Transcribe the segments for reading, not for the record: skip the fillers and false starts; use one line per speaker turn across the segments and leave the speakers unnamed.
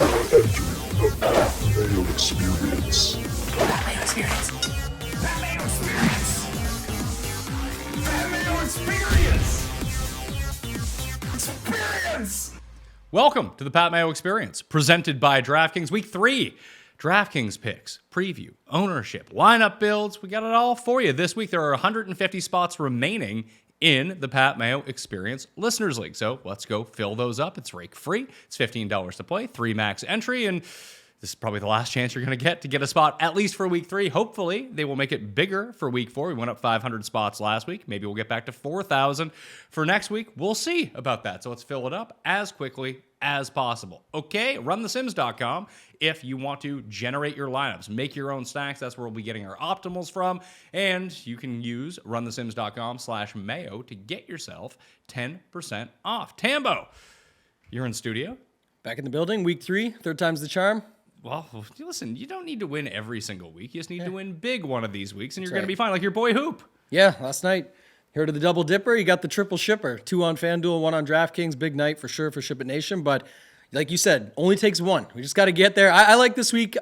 Entering the Pat Mayo Experience.
Pat Mayo Experience. Pat Mayo Experience. Pat Mayo Experience. Experience.
Welcome to the Pat Mayo Experience, presented by DraftKings Week 3. DraftKings Picks, preview, ownership, lineup builds. We got it all for you. This week, there are 150 spots remaining in the Pat Mayo Experience Listeners League. So let's go fill those up. It's rake free. It's $15 to play, 3 max entry, and this is probably the last chance you're going to get a spot, at least for Week 3. Hopefully, they will make it bigger for Week 4. We went up 500 spots last week. Maybe we'll get back to 4,000 for next week. We'll see about that. So let's fill it up as quickly as possible. Okay, runthesims.com if you want to generate your lineups, make your own stacks. That's where we'll be getting our optimals from. And you can use runthesims.com/Mayo to get yourself 10% off. Tambo, you're in studio.
Back in the building, week 3, third time's the charm.
Well, listen, you don't need to win every single week. You just need to win big one of these weeks, and you're
That's
going to be fine, like your boy Hoop.
Yeah, last night, here to the double dipper, you got the triple shipper. 2 on FanDuel, 1 on DraftKings. Big night for sure for Ship It Nation, but like you said, only takes 1. We just got to get there. I like this week.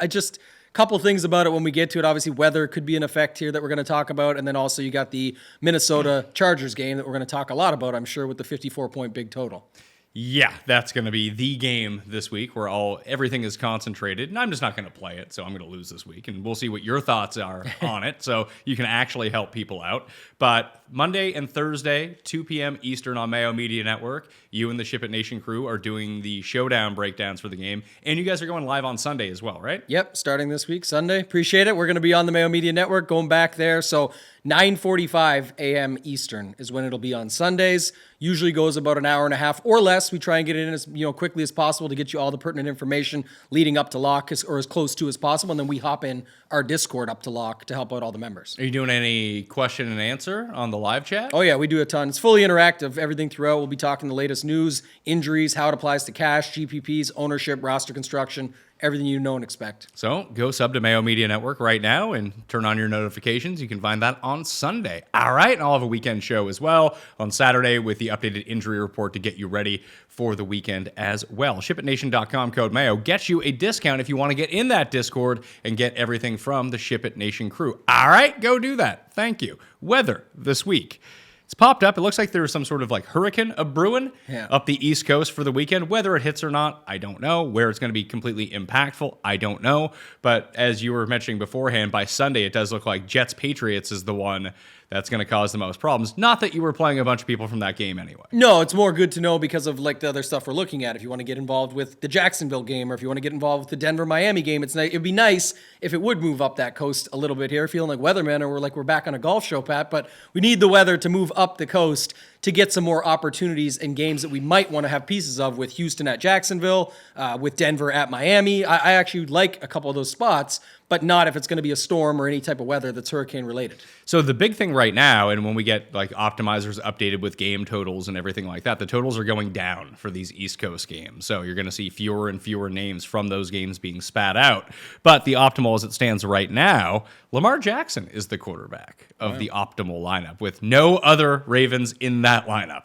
Couple things about it when we get to it. Obviously, weather could be an effect here that we're going to talk about, and then also you got the Minnesota Chargers game that we're going to talk a lot about, I'm sure, with the 54-point big total.
Yeah, that's going to be the game this week where everything is concentrated, and I'm just not going to play it, so I'm going to lose this week, and we'll see what your thoughts are on it, so you can actually help people out. But Monday and Thursday, 2 p.m. Eastern on Mayo Media Network, you and the Ship It Nation crew are doing the showdown breakdowns for the game, and you guys are going live on Sunday as well, right?
Yep, starting this week, Sunday. Appreciate it. We're going to be on the Mayo Media Network, going back there, so 9:45 a.m. Eastern is when it'll be on Sundays. Usually goes about an hour and a half or less. We try and get it in as quickly as possible to get you all the pertinent information leading up to lock or as close to as possible. And then we hop in our Discord up to lock to help out all the members.
Are you doing any question and answer on the live chat?
Oh, yeah, we do a ton. It's fully interactive, everything throughout. We'll be talking the latest news, injuries, how it applies to cash, GPPs, ownership, roster construction, everything you know and expect.
So go sub to Mayo Media Network right now and turn on your notifications. You can find that on Sunday. All right, and I'll have a weekend show as well on Saturday with the updated injury report to get you ready for the weekend as well. ShipItNation.com code Mayo gets you a discount if you want to get in that Discord and get everything from the Ship It Nation crew. All right, go do that. Thank you. Weather this week. It's popped up. It looks like there was some sort of like hurricane brewing up the East Coast for the weekend. Whether it hits or not, I don't know. Where it's going to be completely impactful, I don't know. But as you were mentioning beforehand, by Sunday, it does look like Jets-Patriots is the one that's going to cause the most problems. Not that you were playing a bunch of people from that game anyway.
No, it's more good to know because of like the other stuff we're looking at. If you want to get involved with the Jacksonville game or if you want to get involved with the Denver-Miami game, it'd be nice if it would move up that coast a little bit here, feeling like weathermen, or we're back on a golf show, Pat, but we need the weather to move up the coast to get some more opportunities and games that we might want to have pieces of, with Houston at Jacksonville, with Denver at Miami. I actually like a couple of those spots, but not if it's going to be a storm or any type of weather that's hurricane related.
So the big thing right now, and when we get like optimizers updated with game totals and everything like that, the totals are going down for these East Coast games. So you're going to see fewer and fewer names from those games being spat out. But the optimal as it stands right now, Lamar Jackson is the quarterback of the optimal lineup with no other Ravens in that lineup.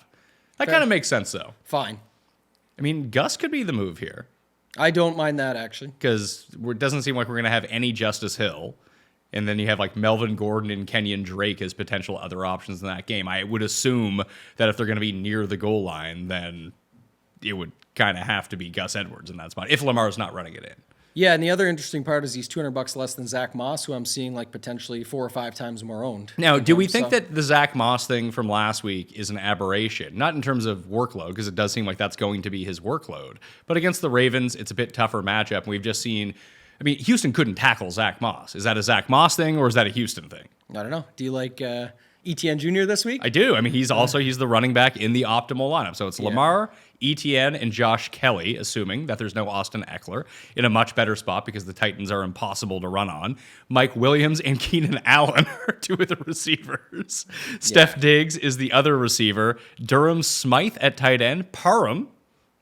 That kind of makes sense, though.
Fine.
I mean, Gus could be the move here.
I don't mind that, actually.
Because it doesn't seem like we're going to have any Justice Hill. And then you have like Melvin Gordon and Kenyon Drake as potential other options in that game. I would assume that if they're going to be near the goal line, then it would kind of have to be Gus Edwards in that spot, if Lamar's not running it in.
Yeah, and the other interesting part is he's $200 less than Zach Moss, who I'm seeing like potentially 4 or 5 times more owned.
Now, do we think that the Zach Moss thing from last week is an aberration? Not in terms of workload, because it does seem like that's going to be his workload. But against the Ravens, it's a bit tougher matchup. And we've just seen, I mean, Houston couldn't tackle Zach Moss. Is that a Zach Moss thing, or is that a Houston thing?
I don't know. Do you like ETN Jr. this week?
I do. I mean, he's the running back in the optimal lineup. So it's Lamar, ETN, and Josh Kelly, assuming that there's no Austin Eckler, in a much better spot because the Titans are impossible to run on. Mike Williams and Keenan Allen are 2 of the receivers. Steph Diggs is the other receiver. Durham Smythe at tight end. Parham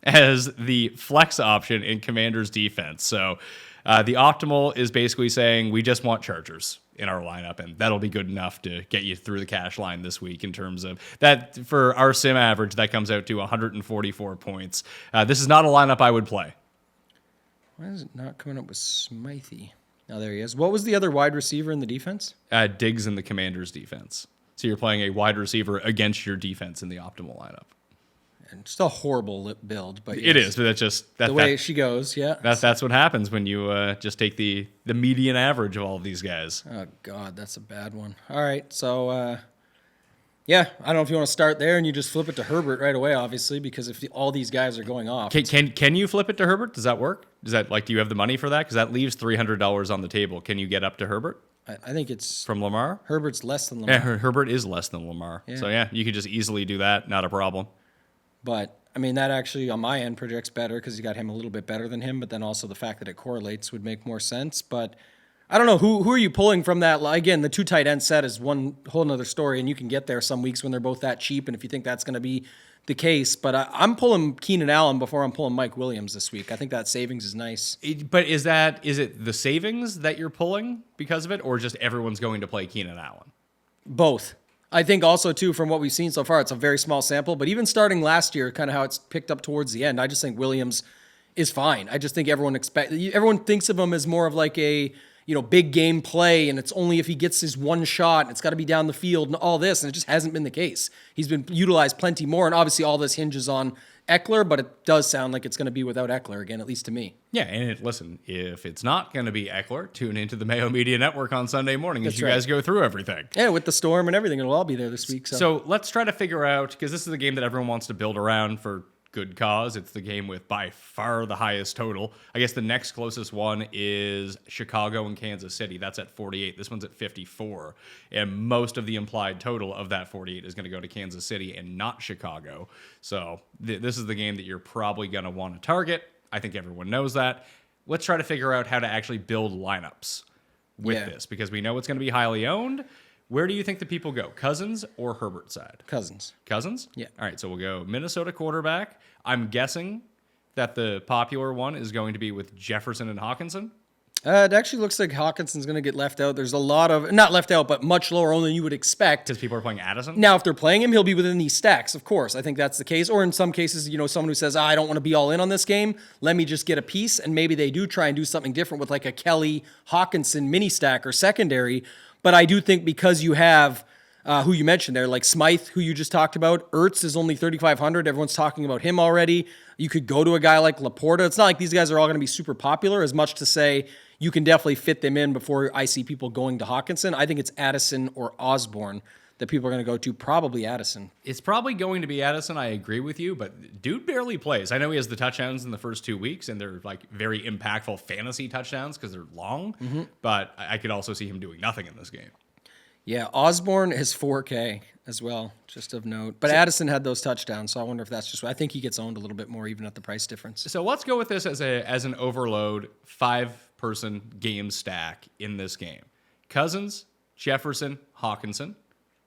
as the flex option in Commanders defense. So the optimal is basically saying we just want Chargers in our lineup, and that'll be good enough to get you through the cash line this week in terms of that. For our sim average, that comes out to 144 points. This is not a lineup I would play.
Why is it not coming up with Smythe? Oh, there he is. What was the other wide receiver in the defense?
Diggs in the Commanders' defense. So you're playing a wide receiver against your defense in the optimal lineup.
And just a horrible build, but
It is, but that's just
the way she goes. Yeah,
that's what happens when you just take the median average of all of these guys.
Oh God, that's a bad one. All right, so yeah, I don't know if you want to start there and you just flip it to Herbert right away, obviously, because if all these guys are going off,
Can you flip it to Herbert? Does that work? Does that do you have the money for that? Because that leaves $300 on the table. Can you get up to Herbert
I think it's
from Lamar?
Herbert's less than Lamar.
Yeah, Herbert is less than Lamar.
Yeah.
So yeah, you could just easily do that. Not a problem.
But I mean, that actually on my end projects better because you got him a little bit better than him. But then also the fact that it correlates would make more sense. But I don't know who are you pulling from that? Again, the 2 tight end set is one whole nother story, and you can get there some weeks when they're both that cheap. And if you think that's going to be the case, but I'm pulling Keenan Allen before I'm pulling Mike Williams this week. I think that savings is nice.
But is it the savings that you're pulling because of it, or just everyone's going to play Keenan Allen?
Both. I think also, too, from what we've seen so far, it's a very small sample, but even starting last year, kind of how it's picked up towards the end, I just think Williams is fine. I just think everyone thinks of him as more of like a, big game play, and it's only if he gets his one shot, and it's got to be down the field and all this, and it just hasn't been the case. He's been utilized plenty more, and obviously all this hinges on Eckler, but it does sound like it's going to be without Eckler again, at least to me.
Yeah, and listen, if it's not going to be Eckler, tune into the Mayo Media Network on Sunday morning as you guys go through everything.
Yeah, with the storm and everything, it'll all be there this week.
So let's try to figure out, because this is the game that everyone wants to build around for good cause. It's the game with by far the highest total. I guess the next closest one is Chicago and Kansas City. That's at 48. This one's at 54. And most of the implied total of that 48 is going to go to Kansas City and not Chicago. So this is the game that you're probably going to want to target. I think everyone knows that. Let's try to figure out how to actually build lineups with this, because we know it's going to be highly owned. Where do you think the people go? Cousins or Herbert side?
Cousins.
Cousins?
Yeah.
All right, so we'll go Minnesota quarterback. I'm guessing that the popular one is going to be with Jefferson and Hawkinson.
It actually looks like Hawkinson's going to get left out. There's a lot of, not left out, but much lower owned than you would expect.
Because people are playing Addison?
Now, if they're playing him, he'll be within these stacks, of course. I think that's the case. Or in some cases, someone who says, I don't want to be all in on this game. Let me just get a piece. And maybe they do try and do something different with like a Kelly Hawkinson mini stack or secondary. But I do think because you have who you mentioned there, like Smythe, who you just talked about, Ertz is only 3,500. Everyone's talking about him already. You could go to a guy like Laporta. It's not like these guys are all going to be super popular, as much to say you can definitely fit them in before I see people going to Hawkinson. I think it's Addison or Osborne that people are going to go to, probably Addison.
It's probably going to be Addison. I agree with you, but dude barely plays. I know he has the touchdowns in the first 2 weeks, and they're like very impactful fantasy touchdowns because they're long, but I could also see him doing nothing in this game.
Yeah, Osborne is 4K as well, just of note. But Addison had those touchdowns, so I wonder if that's just... I think he gets owned a little bit more even at the price difference.
So let's go with this as an overload 5-person game stack in this game. Cousins, Jefferson, Hawkinson,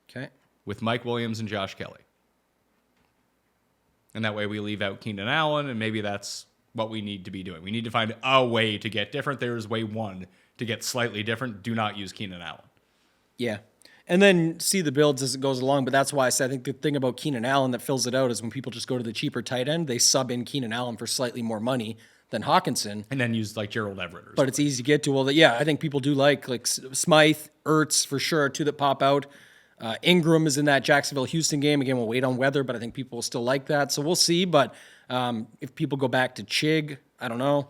Okay.
with Mike Williams and Josh Kelly. And that way we leave out Keenan Allen, and maybe that's what we need to be doing. We need to find a way to get different. There is way one to get slightly different. Do not use Keenan Allen.
Yeah. And then see the builds as it goes along. But that's why I said I think the thing about Keenan Allen that fills it out is when people just go to the cheaper tight end, they sub in Keenan Allen for slightly more money than Hawkinson.
And then use like Gerald Everett or
But
something.
it's easy to get to. Well, yeah, I think people do like Smythe, Ertz for sure, two that pop out. Ingram is in that Jacksonville-Houston game. Again, we'll wait on weather, but I think people will still like that. So we'll see. But if people go back to Chig, I don't know.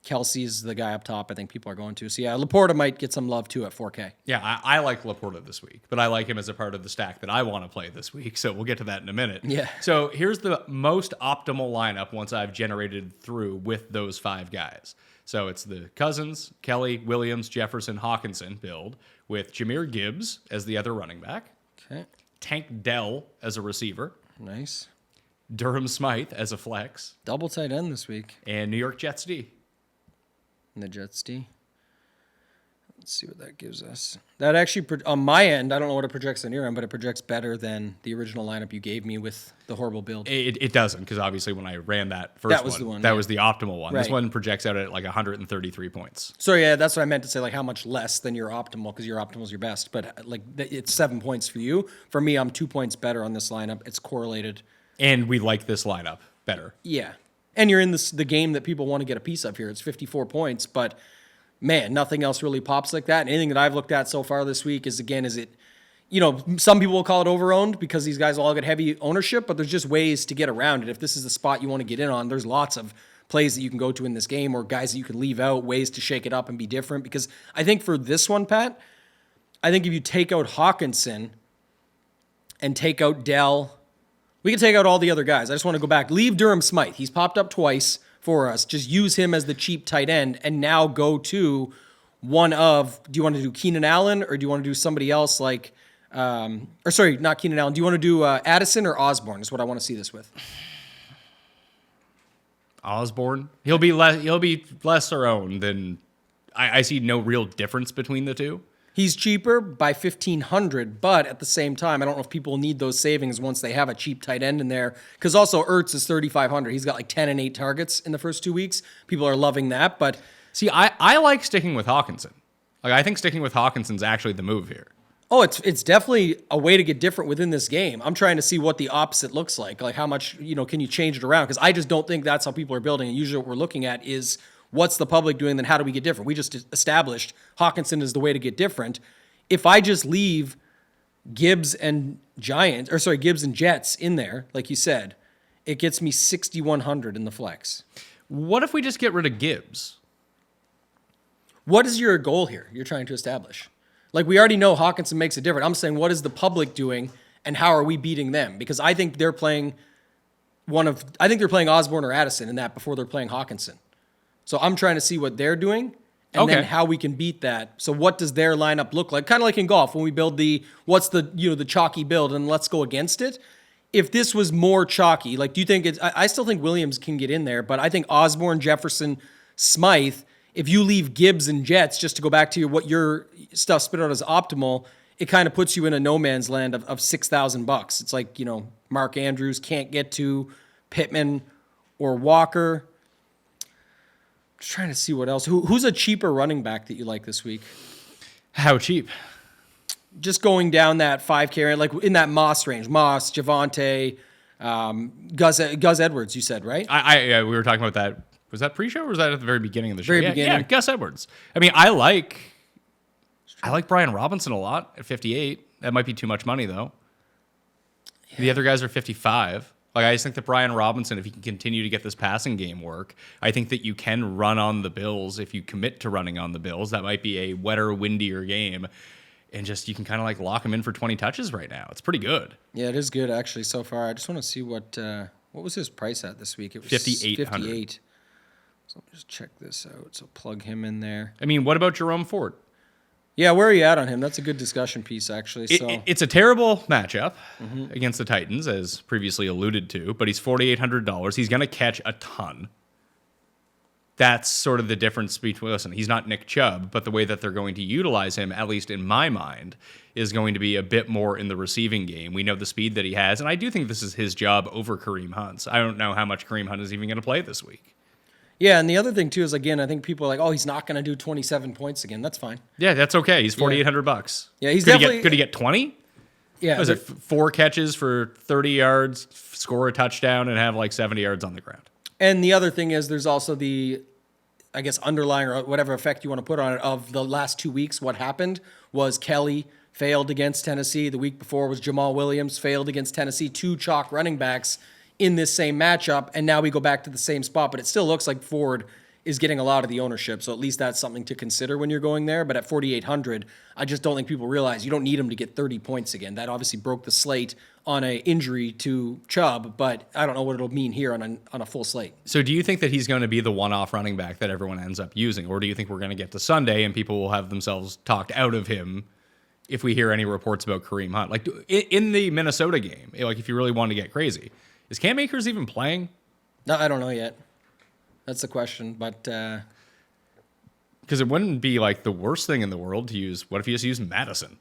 Kelsey's the guy up top I think people are going to. So, yeah, Laporta might get some love, too, at 4K.
Yeah, I like Laporta this week, but I like him as a part of the stack that I want to play this week, so we'll get to that in a minute.
Yeah.
So here's the most optimal lineup once I've generated through with those 5 guys. So it's the Cousins, Kelly, Williams, Jefferson, Hawkinson build with Jahmyr Gibbs as the other running back,
Okay.
Tank Dell as a receiver,
Nice.
Durham Smythe as a flex,
Double tight end this week
and New York Jets D.
in the Jets D. Let's see what that gives us. That actually, on my end, I don't know what it projects on your end, but it projects better than the original lineup you gave me with the horrible build.
It doesn't, because obviously when I ran that first
That was the one,
that
yeah.
was the optimal one. This
Right.
one projects out at like 133 points.
So, yeah, that's what I meant to say, like how much less than your optimal, because your optimal is your best. But like it's 7 points for you. For me, I'm 2 points better on this lineup. It's correlated.
And we like this lineup better.
Yeah. And you're in the game that people want to get a piece of here. It's 54 points, but man, nothing else really pops like that. And anything that I've looked at so far this week is it, some people will call it over-owned because these guys all get heavy ownership, but there's just ways to get around it. If this is the spot you want to get in on, there's lots of plays that you can go to in this game or guys that you can leave out, ways to shake it up and be different. Because I think for this one, Pat, I think if you take out Hawkinson and take out Dell, we can take out all the other guys. I just want to go back. Leave Durham Smythe. He's popped up twice for us. Just use him as the cheap tight end and now go to one of, do you want to do Keenan Allen or do you want to do somebody else like, not Keenan Allen. Do you want to do Addison or Osborne is what I want to see this with.
Osborne. He'll be lesser owned than I see no real difference between the two.
He's cheaper by $1,500, but at the same time, I don't know if people need those savings once they have a cheap tight end in there. Because also Ertz is $3,500. He's got like 10 and 8 targets in the first 2 weeks. People are loving that, but
see, I like sticking with Hawkinson. Like I think sticking with Hawkinson's actually the move here.
Oh, it's definitely a way to get different within this game. I'm trying to see what the opposite looks like how much, can you change it around? Because I just don't think that's how people are building. And usually what we're looking at is what's the public doing, then how do we get different? We just established Hawkinson is the way to get different. If I just leave Gibbs and Jets in there, like you said, it gets me 6,100 in the flex.
What if we just get rid of Gibbs?
What is your goal here you're trying to establish? Like, we already know Hawkinson makes a difference. I'm saying, what is the public doing, and how are we beating them? Because I think they're playing Osborne or Addison in that before they're playing Hawkinson. So I'm trying to see what they're doing, and then how we can beat that. So what does their lineup look like? Kind of like in golf when we build the chalky build, and let's go against it. If this was more chalky, like, do you think I still think Williams can get in there, but I think Osborne, Jefferson, Smythe. If you leave Gibbs and Jets, just to go back to what your stuff spit out as optimal, it kind of puts you in a no man's land of $6,000. It's like, Mark Andrews can't get to Pittman or Walker. Just trying to see what else. Who's a cheaper running back that you like this week?
How cheap?
Just going down that 5K, like in that Moss range. Moss, Javonte, Gus Edwards, you said, right?
We were talking about that. Was that pre-show or was that at the very beginning of the show?
Very beginning.
Yeah, Gus Edwards. I mean, I like Brian Robinson a lot at 58. That might be too much money, though. Yeah. The other guys are 55. Like, I just think that Brian Robinson, if he can continue to get this passing game work, I think that you can run on the Bills if you commit to running on the Bills. That might be a wetter, windier game. And just you can kind of like lock him in for 20 touches right now. It's pretty good.
Yeah, it is good, actually, so far. I just want to see what was his price at this week. It was
5,800.
So let me just check this out. So plug him in there.
I mean, what about Jerome Ford?
Yeah, where are you at on him? That's a good discussion piece, actually.
It's a terrible matchup against the Titans, as previously alluded to, but he's $4,800. He's going to catch a ton. That's sort of the difference between, listen, he's not Nick Chubb, but the way that they're going to utilize him, at least in my mind, is going to be a bit more in the receiving game. We know the speed that he has, and I do think this is his job over Kareem Hunt's. I don't know how much Kareem Hunt is even going to play this week.
Yeah, and the other thing, too, is, again, I think people are like, oh, he's not going to do 27 points again. That's fine.
Yeah, that's okay. He's $4,800.
Yeah, he's
Could he get 20?
Yeah.
Was it 4 catches for 30 yards, score a touchdown, and have like 70 yards on the ground?
And the other thing is there's also the, I guess, underlying or whatever effect you want to put on it of the last 2 weeks. What happened was Kelly failed against Tennessee. The week before was Jamal Williams failed against Tennessee. 2 chalk running backs in this same matchup, and now we go back to the same spot, but it still looks like Ford is getting a lot of the ownership, so at least that's something to consider when you're going there. But at 4,800, I just don't think people realize you don't need him to get 30 points again. That obviously broke the slate on an injury to Chubb, but I don't know what it'll mean here on a full slate.
So do you think that he's going to be the one-off running back that everyone ends up using, or do you think we're going to get to Sunday and people will have themselves talked out of him if we hear any reports about Kareem Hunt? Like in the Minnesota game, like if you really want to get crazy, is Cam Akers even playing?
No, I don't know yet. That's the question, but
because it wouldn't be like the worst thing in the world to use. What if you just use Madison?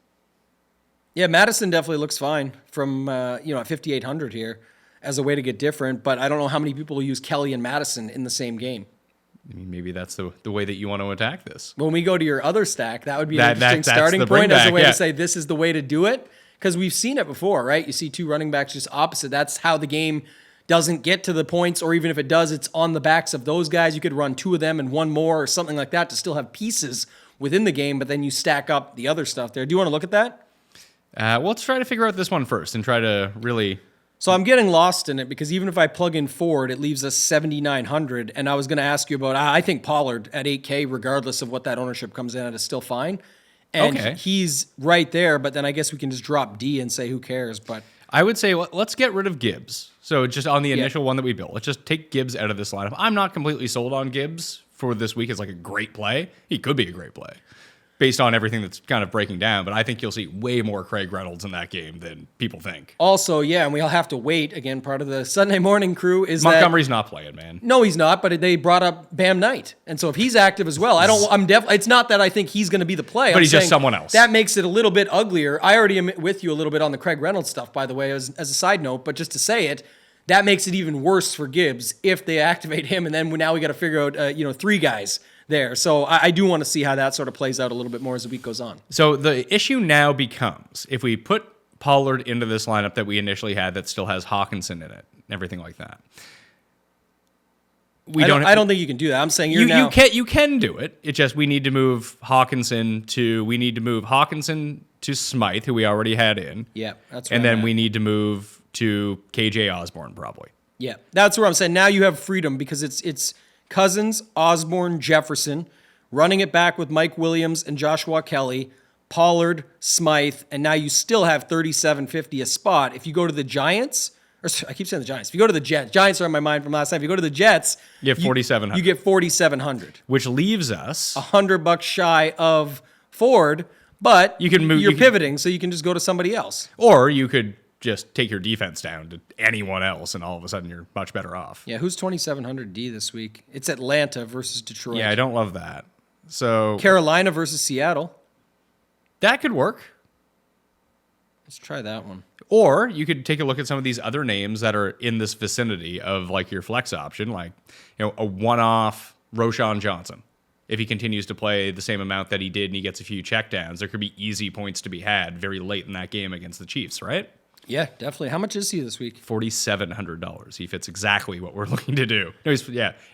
Yeah, Madison definitely looks fine from at 5,800 here as a way to get different. But I don't know how many people will use Kelly and Madison in the same game.
I mean, maybe that's the way that you want to attack this.
When we go to your other stack, that would be an interesting starting point as a way to say this is the way to do it. Because we've seen it before, right? You see 2 running backs just opposite. That's how the game doesn't get to the points, or even if it does, it's on the backs of those guys. You could run 2 of them and 1 more or something like that to still have pieces within the game, but then you stack up the other stuff there. Do you want to look at that?
Well, let's try to figure out this one first and try to really...
So I'm getting lost in it because even if I plug in Ford, it leaves us 7,900. And I was going to ask you about, I think Pollard at 8K, regardless of what that ownership comes in at, is still fine. And he's right there, but then I guess we can just drop D and say, who cares? But
I would say, let's get rid of Gibbs. So just on the initial one that we built, let's just take Gibbs out of this lineup. I'm not completely sold on Gibbs for this week as like a great play. He could be a great play based on everything that's kind of breaking down, but I think you'll see way more Craig Reynolds in that game than people think.
Also, and we'll have to wait. Again, part of the Sunday morning crew is
Montgomery's not playing, man.
No, he's not, but they brought up Bam Knight. And so if he's active as well, it's not that I think he's going to be the play.
But he's just someone else.
That makes it a little bit uglier. I already am with you a little bit on the Craig Reynolds stuff, by the way, as a side note, but just to say it, that makes it even worse for Gibbs if they activate him, and then now we got to figure out, 3 guys there. So I do want to see how that sort of plays out a little bit more as the week goes on.
So the issue now becomes, if we put Pollard into this lineup that we initially had that still has Hawkinson in it, and everything like that.
I don't think you can do that. I'm saying you
can do it. It's just we need to move Hawkinson to Smythe, who we already had in.
Yeah, that's right.
And then we need to move to KJ Osborne probably.
Yeah, that's where I'm saying now you have freedom because it's Cousins, Osborne, Jefferson, running it back with Mike Williams and Joshua Kelly, Pollard, Smythe, and now you still have 3,750 a spot. If you go to the Giants, or I keep saying the Giants. If you go to the Jets, Giants are on my mind from last time. If you go to the Jets,
you get 4,700.
You get 4,700,
which leaves us
$100 shy of Ford. But you're pivoting, so you can just go to somebody else,
or you could just take your defense down to anyone else, and all of a sudden you're much better off.
Yeah, who's 2,700 D this week? It's Atlanta versus Detroit.
Yeah, I don't love that. So
Carolina versus Seattle.
That could work.
Let's try that one.
Or you could take a look at some of these other names that are in this vicinity of like your flex option, like a one-off Roshan Johnson. If he continues to play the same amount that he did and he gets a few checkdowns, there could be easy points to be had very late in that game against the Chiefs, right?
Yeah, definitely. How much is he this week?
$4,700. He fits exactly what we're looking to do. No,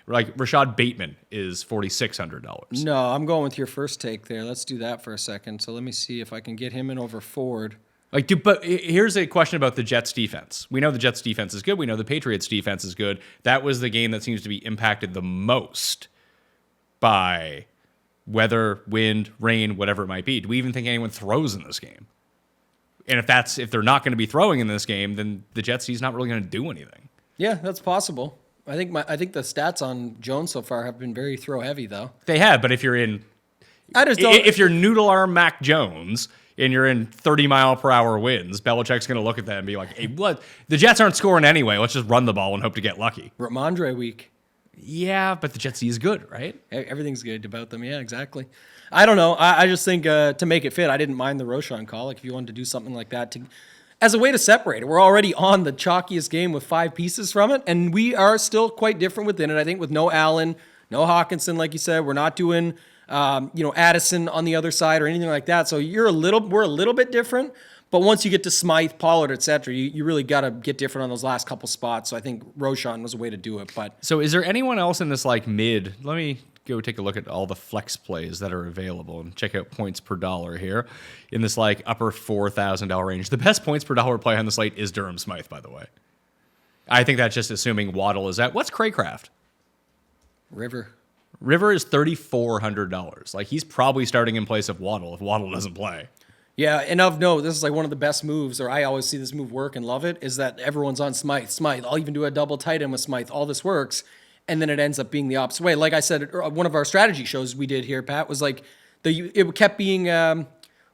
like Rashad Bateman is $4,600.
No, I'm going with your first take there. Let's do that for a second. So let me see if I can get him in over Ford.
But here's a question about the Jets defense. We know the Jets defense is good. We know the Patriots defense is good. That was the game that seems to be impacted the most by weather, wind, rain, whatever it might be. Do we even think anyone throws in this game? And if they're not going to be throwing in this game, then the Jets D's not really going to do anything.
Yeah, that's possible. I think the stats on Jones so far have been very throw heavy though.
They have, but if you're noodle arm Mac Jones and you're in 30-mile-per-hour winds, Belichick's going to look at that and be like, "Hey, what? The Jets aren't scoring anyway. Let's just run the ball and hope to get lucky."
Ramondre week.
Yeah, but the Jets D is good, right?
Everything's good about them. Yeah, exactly. I don't know. I just think to make it fit, I didn't mind the Roshan call. Like if you wanted to do something like that as a way to separate it. We're already on the chalkiest game with 5 pieces from it, and we are still quite different within it. I think with no Allen, no Hawkinson, like you said, we're not doing Addison on the other side or anything like that. So we're a little bit different. But once you get to Smythe, Pollard, et cetera, you really got to get different on those last couple spots. So I think Roshan was a way to do it. But
so is there anyone else in this like mid? Let me go take a look at all the flex plays that are available and check out points per dollar here in this like upper $4,000 range. The best points per dollar play on the slate is Durham Smythe, by the way. I think that's just assuming Waddle is at. What's Craycraft?
River
is $3,400. Like he's probably starting in place of Waddle if Waddle doesn't play.
Yeah, and of note, this is like one of the best moves, or I always see this move work and love it, is that everyone's on Smythe. I'll even do a double tight end with Smythe. All this works, and then it ends up being the opposite way. Like I said, one of our strategy shows we did here, Pat, was like, it kept being,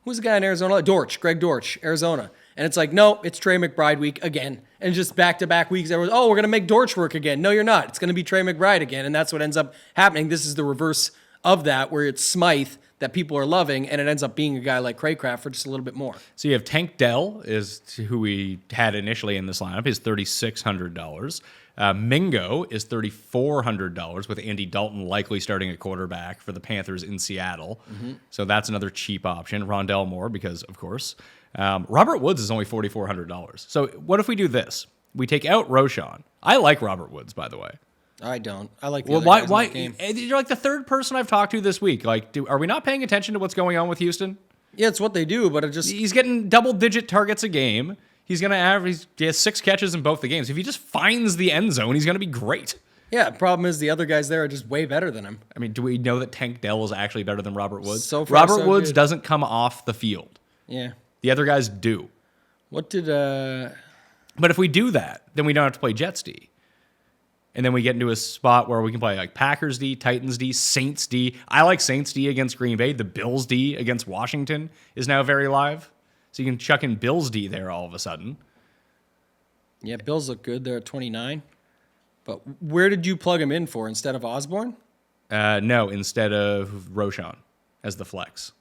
who's the guy in Arizona? Greg Dortch, Arizona. And it's like, no, it's Trey McBride week again. And just back-to-back weeks, everyone's, we're going to make Dortch work again. No, you're not. It's going to be Trey McBride again, and that's what ends up happening. This is the reverse of that, where it's Smythe that people are loving, and it ends up being a guy like Craycraft for just a little bit more.
So you have Tank Dell, is who we had initially in this lineup, is $3,600. Mingo is $3,400 with Andy Dalton likely starting at quarterback for the Panthers in Seattle. Mm-hmm. So that's another cheap option. Rondell Moore, because of course. Robert Woods is only $4,400. So what if we do this? we take out Roshan. I like Robert Woods, by the way.
I don't. I like the
Well,
other
why?
guys in
Why?
that game.
You're like the third person I've talked to this week. Like, are we not paying attention to what's going on with Houston?
Yeah, it's what they do, but it just...
He's getting double-digit targets a game. He's going to average. He has 6 catches in both the games. If he just finds the end zone, he's going to be great.
Yeah, the problem is the other guys there are just way better than him.
I mean, do we know that Tank Dell is actually better than Robert Woods?
So far,
Robert
so
Woods
good.
doesn't come off the field.
Yeah.
The other guys do.
What did...
But if we do that, then we don't have to play Jets D. And then we get into a spot where we can play like Packers D, Titans D, Saints D. I like Saints D against Green Bay. The Bills D against Washington is now very live. So you can chuck in Bills D there all of a sudden.
Yeah, Bills look good. They're at 29. But where did you plug him in for instead of Osborne?
No, instead of Roshan as the flex.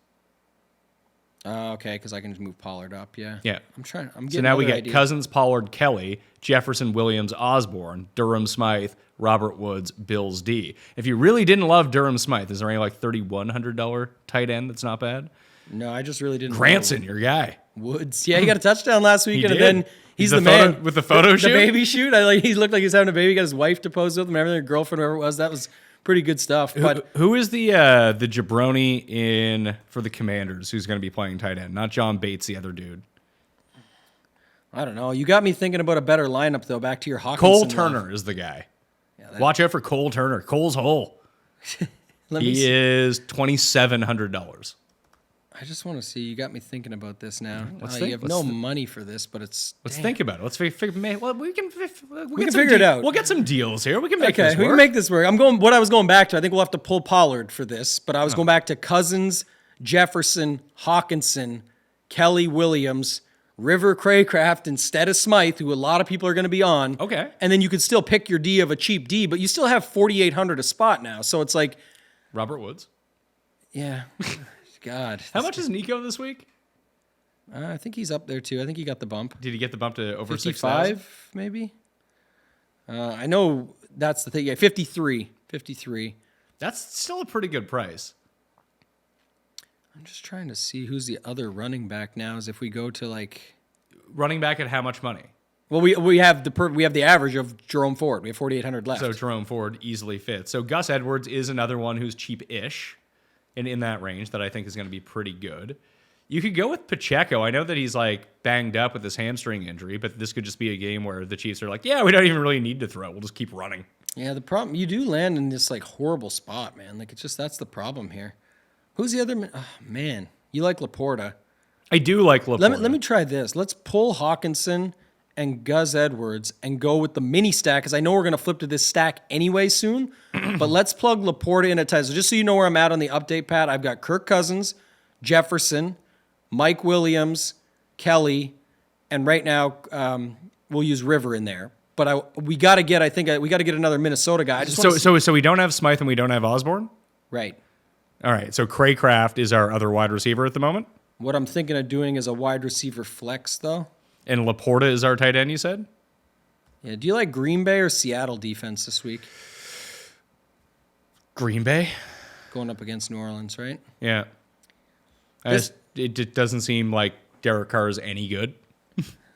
Okay, because I can just move Pollard up. Yeah.
Yeah.
I'm getting
So now we
other
get
ideas.
Cousins, Pollard, Kelly, Jefferson, Williams, Osborne, Durham, Smythe, Robert Woods, Bills D. If you really didn't love Durham Smythe, is there any like $3,100 tight end that's not bad?
No, I just really didn't.
Granson, your guy.
Woods. Yeah, he got a touchdown last weekend, and
did.
then he's
The
the
photo-
man
with the photo shoot?
the baby shoot. He looked like he was having a baby. Got his wife to pose with him, everything, her girlfriend, whoever it was. That was pretty good stuff. But
Who is the jabroni for the Commanders who's going to be playing tight end? Not John Bates, the other dude.
I don't know. You got me thinking about a better lineup though. Back to your Hawkinson.
Cole
love.
Turner is the guy. Watch out for Cole Turner. Cole's hole.
Let me
He
see.
is $2,700.
I just want to see. You got me thinking about this now.
Let's
You
think.
have
Let's
no
th-
money for this, but it's.
Let's
dang.
think about it. Let's figure. Well, we can
can
some
figure it out.
We'll get some deals here. We can make
Okay,
this
we
work.
can make this work. What I was going back to, I think we'll have to pull Pollard for this, but I was going back to Cousins, Jefferson, Hawkinson, Kelly Williams, River Craycraft instead of Smythe, who a lot of people are going to be on.
Okay.
And then you could still pick your D of a cheap D, but you still have 4,800 a spot now. So it's like,
Robert Woods.
yeah, God.
How much is Nico this week?
I think he's up there too. I think he got the bump.
Did he get the bump to over 6,000?
55, maybe? I know that's the thing. Yeah, 53. 53.
That's still a pretty good price.
I'm just trying to see who's the other running back now. Is if we go to like,
Running back at how much money?
well, we have the average of Jerome Ford. We have 4,800 left.
So Jerome Ford easily fits. So Gus Edwards is another one who's cheap-ish and in that range that I think is going to be pretty good. You could go with Pacheco. I know that he's like banged up with this hamstring injury, but this could just be a game where the Chiefs are like, yeah, we don't even really need to throw. We'll just keep running.
Yeah, the problem, you do land in this like horrible spot, man. Like it's just, that's the problem here. Who's the other? Oh, man, you like Laporta.
I do like Laporta.
Let me try this. Let's pull Hawkinson and Gus Edwards and go with the mini stack, because I know we're going to flip to this stack anyway soon. But let's plug Laporta in at tight. So just so you know where I'm at on the update, Pat, I've got Kirk Cousins, Jefferson, Mike Williams, Kelly, and right now we'll use River in there. But we got to get another Minnesota guy. I just wanna
So we don't have Smythe and we don't have Osborne?
right.
All right, so Craycraft is our other wide receiver at the moment,
What I'm thinking of doing is a wide receiver flex, though.
and Laporta is our tight end, you said?
Yeah. Do you like Green Bay or Seattle defense this week?
Green Bay?
Going up against New Orleans, right?
Yeah. It doesn't seem like Derek Carr is any good.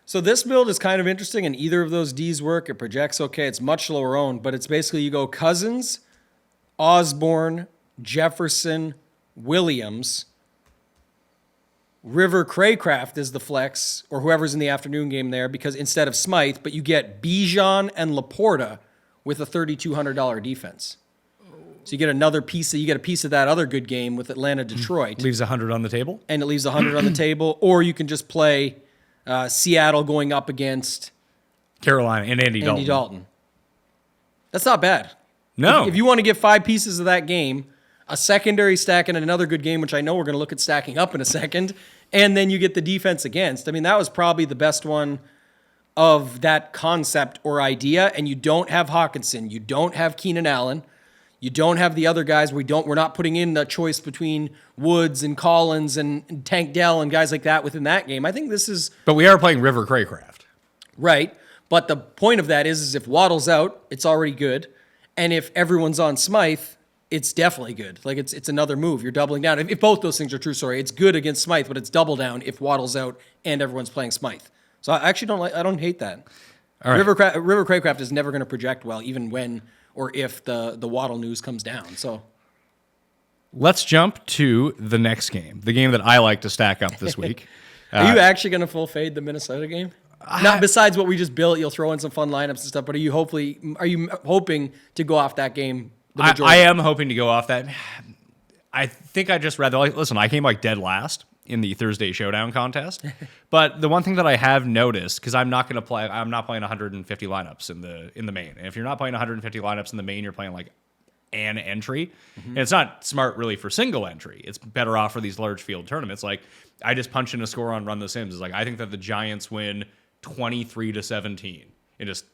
So this build is kind of interesting, and either of those Ds work. It projects okay. It's much lower owned, but it's basically you go Cousins, Osborne, Jefferson, Williams, River Craycraft is the flex, or whoever's in the afternoon game there, because instead of Smythe, but you get Bijan and Laporta with a $3,200 defense. So you get another piece. You get a piece of that other good game with Atlanta, Detroit,
Leaves 100 on the table.
and it leaves 100 on the table. Or you can just play Seattle going up against
Carolina and Andy Dalton.
Andy Dalton. That's not bad.
No.
If you want to get 5 pieces of that game, a secondary stack and another good game, which I know we're going to look at stacking up in a second, and then you get the defense against. I mean, that was probably the best one of that concept or idea. And you don't have Hawkinson, you don't have Keenan Allen, you don't have the other guys. We're not putting in the choice between Woods and Collins and Tank Dell and guys like that within that game. I think this is
But we are playing River Craycraft.
right. But the point of that is if Waddle's out, it's already good. And if everyone's on Smythe, it's definitely good. Like it's another move. You're doubling down. If both those things are true, sorry, it's good against Smythe, but it's double down if Waddle's out and everyone's playing Smythe. So I actually don't hate that.
All right.
River Craycraft is never going to project well, even when or if the Waddle news comes down. So
Let's jump to the next game, the game that I like to stack up this week.
are you actually going to full fade the Minnesota game? Not besides what we just built, you'll throw in some fun lineups and stuff. But are you hoping to go off that game?
I am hoping to go off that. I think I just rather listen. I came dead last in the Thursday Showdown contest, but the one thing that I have noticed, because I'm not playing 150 lineups in the main. And if you're not playing 150 lineups in the main, you're playing an entry, and it's not smart really for single entry. It's better off for these large field tournaments. I just punch in a score on Run the Sims. It's I think that the Giants win 23-17. And just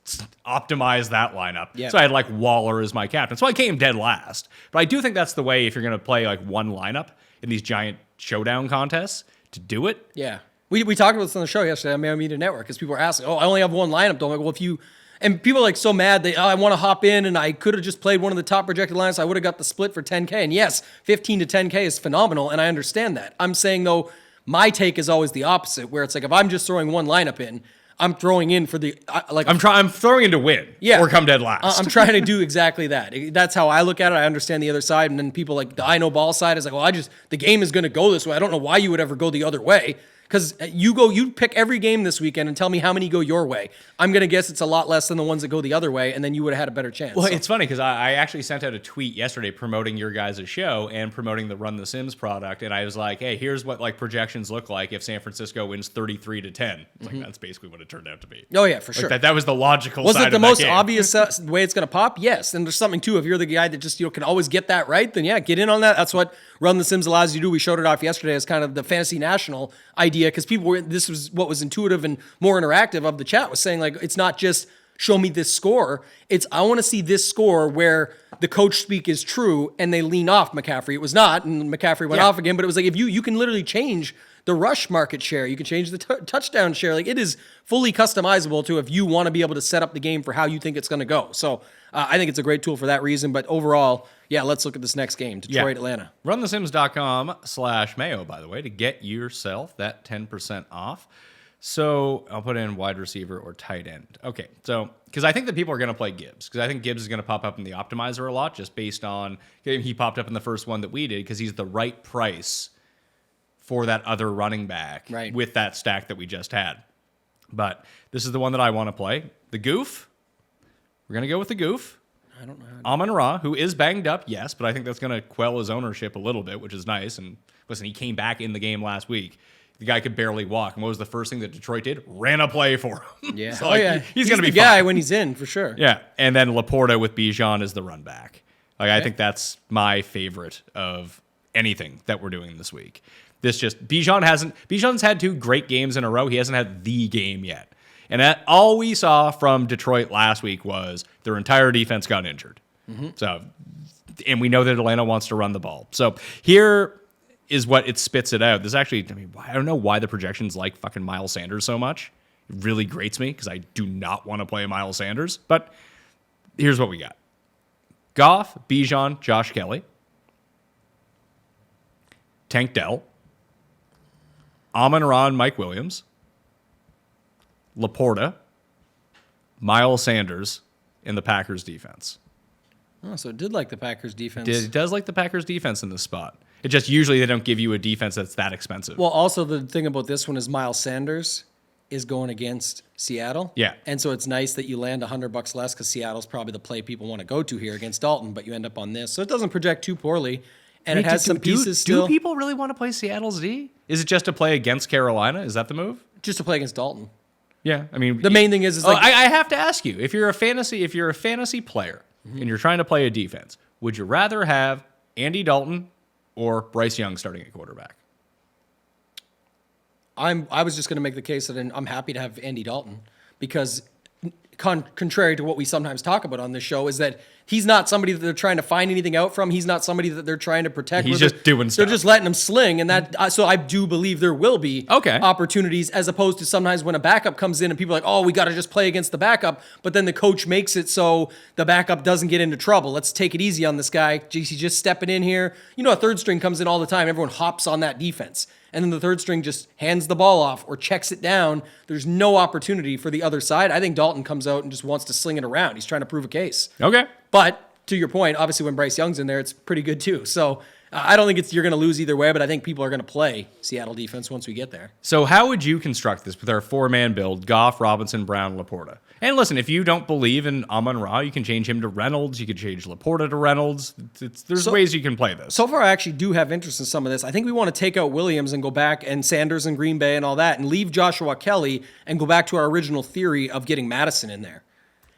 optimize that lineup. Yep. So I had Waller as my captain. So I came dead last. But I do think that's the way if you're going to play one lineup in these giant showdown contests to do it.
Yeah. We talked about this on the show yesterday on Mayo Media Network because people were asking, I only have one lineup. I'm like, well, if you... And people are so mad, I want to hop in and I could have just played one of the top projected lineups. I would have got the split for 10K. And yes, 15 to 10K is phenomenal. And I understand that. I'm saying, though, my take is always the opposite, where it's if I'm just throwing one lineup in, I'm throwing in for the
I'm throwing in to win, or come dead last.
I'm trying to do exactly that. That's how I look at it. I understand the other side, and then people the I know ball side is the game is going to go this way. I don't know why you would ever go the other way. Because you pick every game this weekend and tell me how many go your way. I'm going to guess it's a lot less than the ones that go the other way, and then you would have had a better chance.
Well, it's funny because I actually sent out a tweet yesterday promoting your guys' show and promoting the Run the Sims product, and I was like, hey, here's what projections look like if San Francisco wins 33-10. It's that's basically what it turned out to be.
Oh, yeah, for sure.
That was the logical
was
side
it the
of that
most
game.
obvious way it's going to pop? Yes, and there's something, too. If you're the guy that just can always get that right, then yeah, get in on that. That's what Run the Sims allows you to do. We showed it off yesterday as kind of the Fantasy National idea because people were... This was what was intuitive and more interactive of the chat was saying it's not just show me this score. It's I want to see this score where the coach speak is true and they lean off McCaffrey. It was not, and McCaffrey went off again, but it was if you can literally change the rush market share. You can change the touchdown share. It is fully customizable to if you want to be able to set up the game for how you think it's going to go. So I think it's a great tool for that reason. But overall, yeah, let's look at this next game, Detroit, Atlanta.
RunTheSims.com/Mayo, by the way, to get yourself that 10% off. So I'll put in wide receiver or tight end. Okay, so because I think that people are going to play Gibbs, because I think Gibbs is going to pop up in the optimizer a lot just based on he popped up in the first one that we did because he's the right price for that other running back with that stack that we just had. But this is the one that I want to play. The Goof. We're going to go with the Goof.
I don't know.
Amon-Ra, who is banged up, yes, but I think that's going to quell his ownership a little bit, which is nice. And listen, he came back in the game last week. The guy could barely walk. And what was the first thing that Detroit did? Ran a play for him.
Yeah.
So, he's going to be
the guy
fine
when he's in, for sure.
Yeah. And then Laporta with Bijan as the run back. I think that's my favorite of anything that we're doing this week. Bijan's had 2 great games in a row. He hasn't had the game yet. And all we saw from Detroit last week was their entire defense got injured. So, and we know that Atlanta wants to run the ball. So here is what it spits it out. This actually, I don't know why the projections like fucking Miles Sanders so much. It really grates me because I do not want to play Miles Sanders. But here's what we got. Goff, Bijan, Josh Kelly, Tank Dell, Amon-Ra, Mike Williams, Laporta, Miles Sanders in the Packers defense.
Oh, so it did like the Packers defense.
It does like the Packers defense in this spot. It just usually they don't give you a defense that's that expensive.
Well, also the thing about this one is Miles Sanders is going against Seattle.
Yeah.
And so it's nice that you land $100 less because Seattle's probably the play people want to go to here against Dalton, but you end up on this. So it doesn't project too poorly. And it has some pieces still.
Do people really want to play Seattle's D? Is it just to play against Carolina? Is that the move?
Just to play against Dalton.
Yeah, I mean,
the main thing is
I have to ask you, if you're a fantasy player and you're trying to play a defense, would you rather have Andy Dalton or Bryce Young starting at quarterback?
I was just going to make the case that I'm happy to have Andy Dalton because contrary to what we sometimes talk about on this show is that He's not somebody that they're trying to find anything out from. He's not somebody that they're trying to protect.
He's just doing stuff.
They're just letting him sling, and that. So I do believe there will be opportunities, as opposed to sometimes when a backup comes in and people are like, oh, we got to just play against the backup, but then the coach makes it so the backup doesn't get into trouble. Let's take it easy on this guy. He's just stepping in here. You know, a third string comes in all the time. Everyone hops on that defense. And then the third string just hands the ball off or checks it down. There's no opportunity for the other side. I think Dalton comes out and just wants to sling it around. He's trying to prove a case.
Okay.
But to your point, obviously when Bryce Young's in there, it's pretty good too. So I don't think you're going to lose either way, but I think people are going to play Seattle defense once we get there.
So how would you construct this with our 4-man build, Goff, Robinson, Brown, Laporta? And listen, if you don't believe in Amon-Ra, you can change him to Reynolds. You could change Laporta to Reynolds. There's ways you can play this.
So far, I actually do have interest in some of this. I think we want to take out Williams and go back, and Sanders and Green Bay and all that, and leave Joshua Kelly and go back to our original theory of getting Madison in there.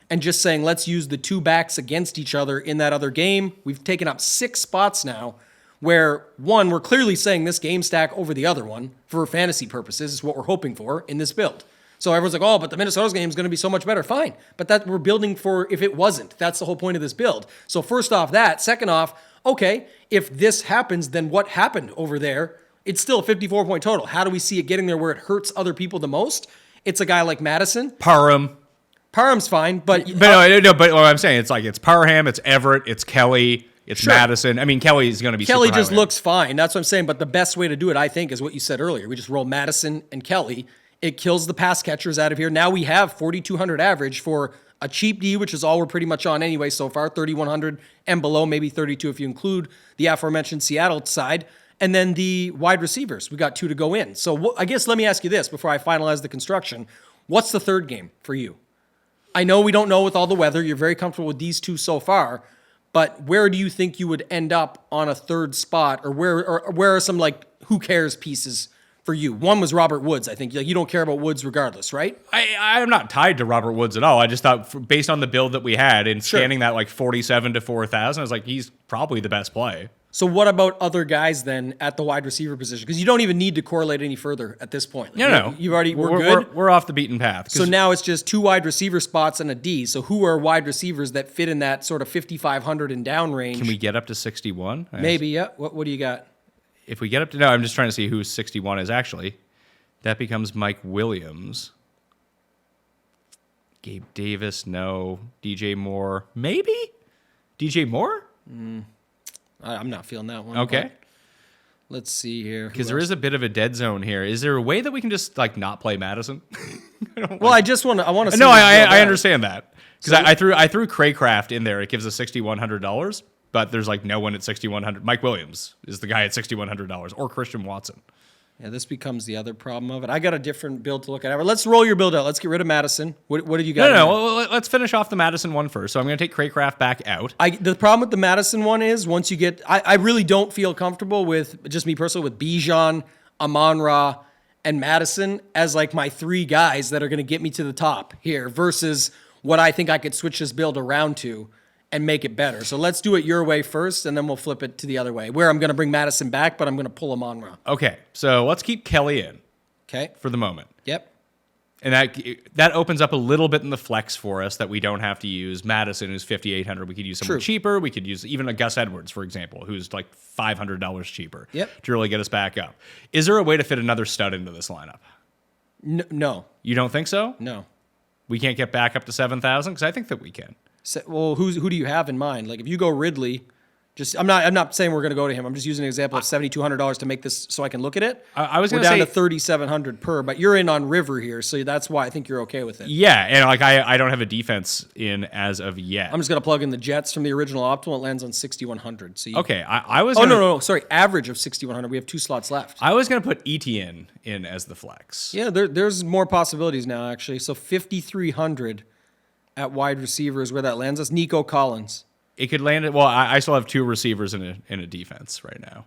And just saying, let's use the two backs against each other in that other game. We've taken up 6 spots now where, one, we're clearly saying this game stack over the other one for fantasy purposes is what we're hoping for in this build. So everyone's like, oh, but the Minnesota's game is going to be so much better. Fine. But that we're building for if it wasn't. That's the whole point of this build. So first off that. Second off, okay, if this happens, then what happened over there? It's still a 54-point total. How do we see it getting there where it hurts other people the most? It's a guy like Madison. Parham's fine, but
but what I'm saying, it's Parham, it's Everett, it's Kelly, it's Madison. I mean, Kelly's going to be
Kelly
super
just
highly.
looks fine. That's what I'm saying. But the best way to do it, I think, is what you said earlier. We just roll Madison and Kelly. It kills the pass catchers out of here. Now we have 4,200 average for a cheap D, which is all we're pretty much on anyway so far, 3,100 and below, maybe 32 if you include the aforementioned Seattle side. And then the wide receivers, we got 2 to go in. So I guess let me ask you this before I finalize the construction. What's the third game for you? I know we don't know with all the weather. You're very comfortable with these 2 so far. But where do you think you would end up on a third spot? Or where are some, like, who cares pieces for you? One was Robert Woods, I think. Like, you don't care about Woods regardless, right?
I'm not tied to Robert Woods at all. I just thought, based on the build that we had and scanning that like 47 to 4,000, I was like, he's probably the best play.
So what about other guys then at the wide receiver position? Because you don't even need to correlate any further at this point. Like,
No.
We're good.
We're off the beaten path.
So now it's just 2 wide receiver spots and a D. So who are wide receivers that fit in that sort of 5,500 and down range?
Can we get up to 61?
Maybe, yeah. What do you got?
If we get up to, no, I'm just trying to see who 61 is actually. That becomes Mike Williams. Gabe Davis, no. DJ Moore, maybe? DJ Moore?
I'm not feeling that one.
Okay.
Let's see here.
Because there is a bit of a dead zone here. Is there a way that we can just like not play Madison?
Well, I want to.
No, I understand that because I threw Craycraft in there. It gives us $6,100, but there's like no one at $6,100. Mike Williams is the guy at $6,100, or Christian Watson.
Yeah, this becomes the other problem of it. I got a different build to look at. Let's roll your build out. Let's get rid of Madison. What do you got?
No. Well, let's finish off the Madison one first. So I'm going to take Craycraft back out.
The problem with the Madison one is once you get, I really don't feel comfortable with, just me personally, with Bijan, Amon-Ra, and Madison as like my 3 guys that are going to get me to the top here versus what I think I could switch this build around to and make it better. So let's do it your way first, and then we'll flip it to the other way, where I'm going to bring Madison back, but I'm going to pull Amon-Ra.
Okay, so let's keep Kelly in.
Okay.
For the moment.
Yep.
And that opens up a little bit in the flex for us that we don't have to use Madison, who's $5,800. We could use someone cheaper. We could use even a Gus Edwards, for example, who's like $500 cheaper to really get us back up. Is there a way to fit another stud into this lineup?
No.
You don't think so?
No.
We can't get back up to 7,000? Because I think that we can.
Well, who do you have in mind? Like if you go Ridley, I'm not saying we're going to go to him. I'm just using an example of $7,200 to make this so I can look at it.
I was going
to
say
down to 3,700 per, but you're in on River here, so that's why I think you're okay with it.
Yeah, and like I don't have a defense in as of yet.
I'm just going to plug in the Jets from the original optimal. It lands on 6,100. So
okay, I was.
No, sorry, average of 6,100. We have 2 slots left.
I was going to put ETN in as the flex.
Yeah, there's more possibilities now actually. So 5,300 at wide receiver is where that lands us. Nico Collins.
It could land it. Well, I still have 2 receivers in a defense right now.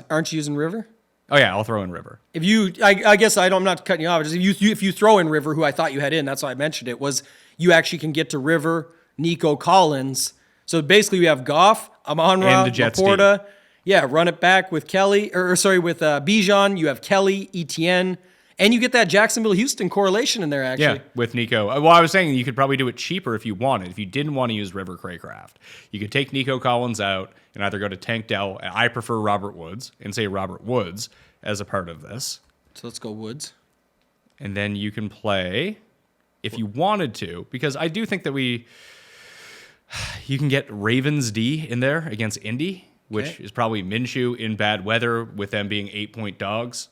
Aren't you using River?
Oh yeah, I'll throw in River.
If you, I guess I'm not cutting you off. Just if you throw in River, who I thought you had in, that's why I mentioned it. Was you actually can get to River, Nico Collins. So basically, we have Goff, Amon-Ra, Laporta. Yeah, run it back with Kelly, with Bijan. You have Kelly, Etienne, And you get that Jacksonville-Houston correlation in there, actually.
Yeah, with Nico. Well, I was saying you could probably do it cheaper if you wanted. If you didn't want to use River Craycraft, you could take Nico Collins out and either go to Tank Dell. I prefer Robert Woods and say Robert Woods as a part of this.
So let's go Woods.
And then you can play, if you wanted to, because I do think that you can get Ravens D in there against Indy, which is probably Minshew in bad weather with them being 8-point dogs.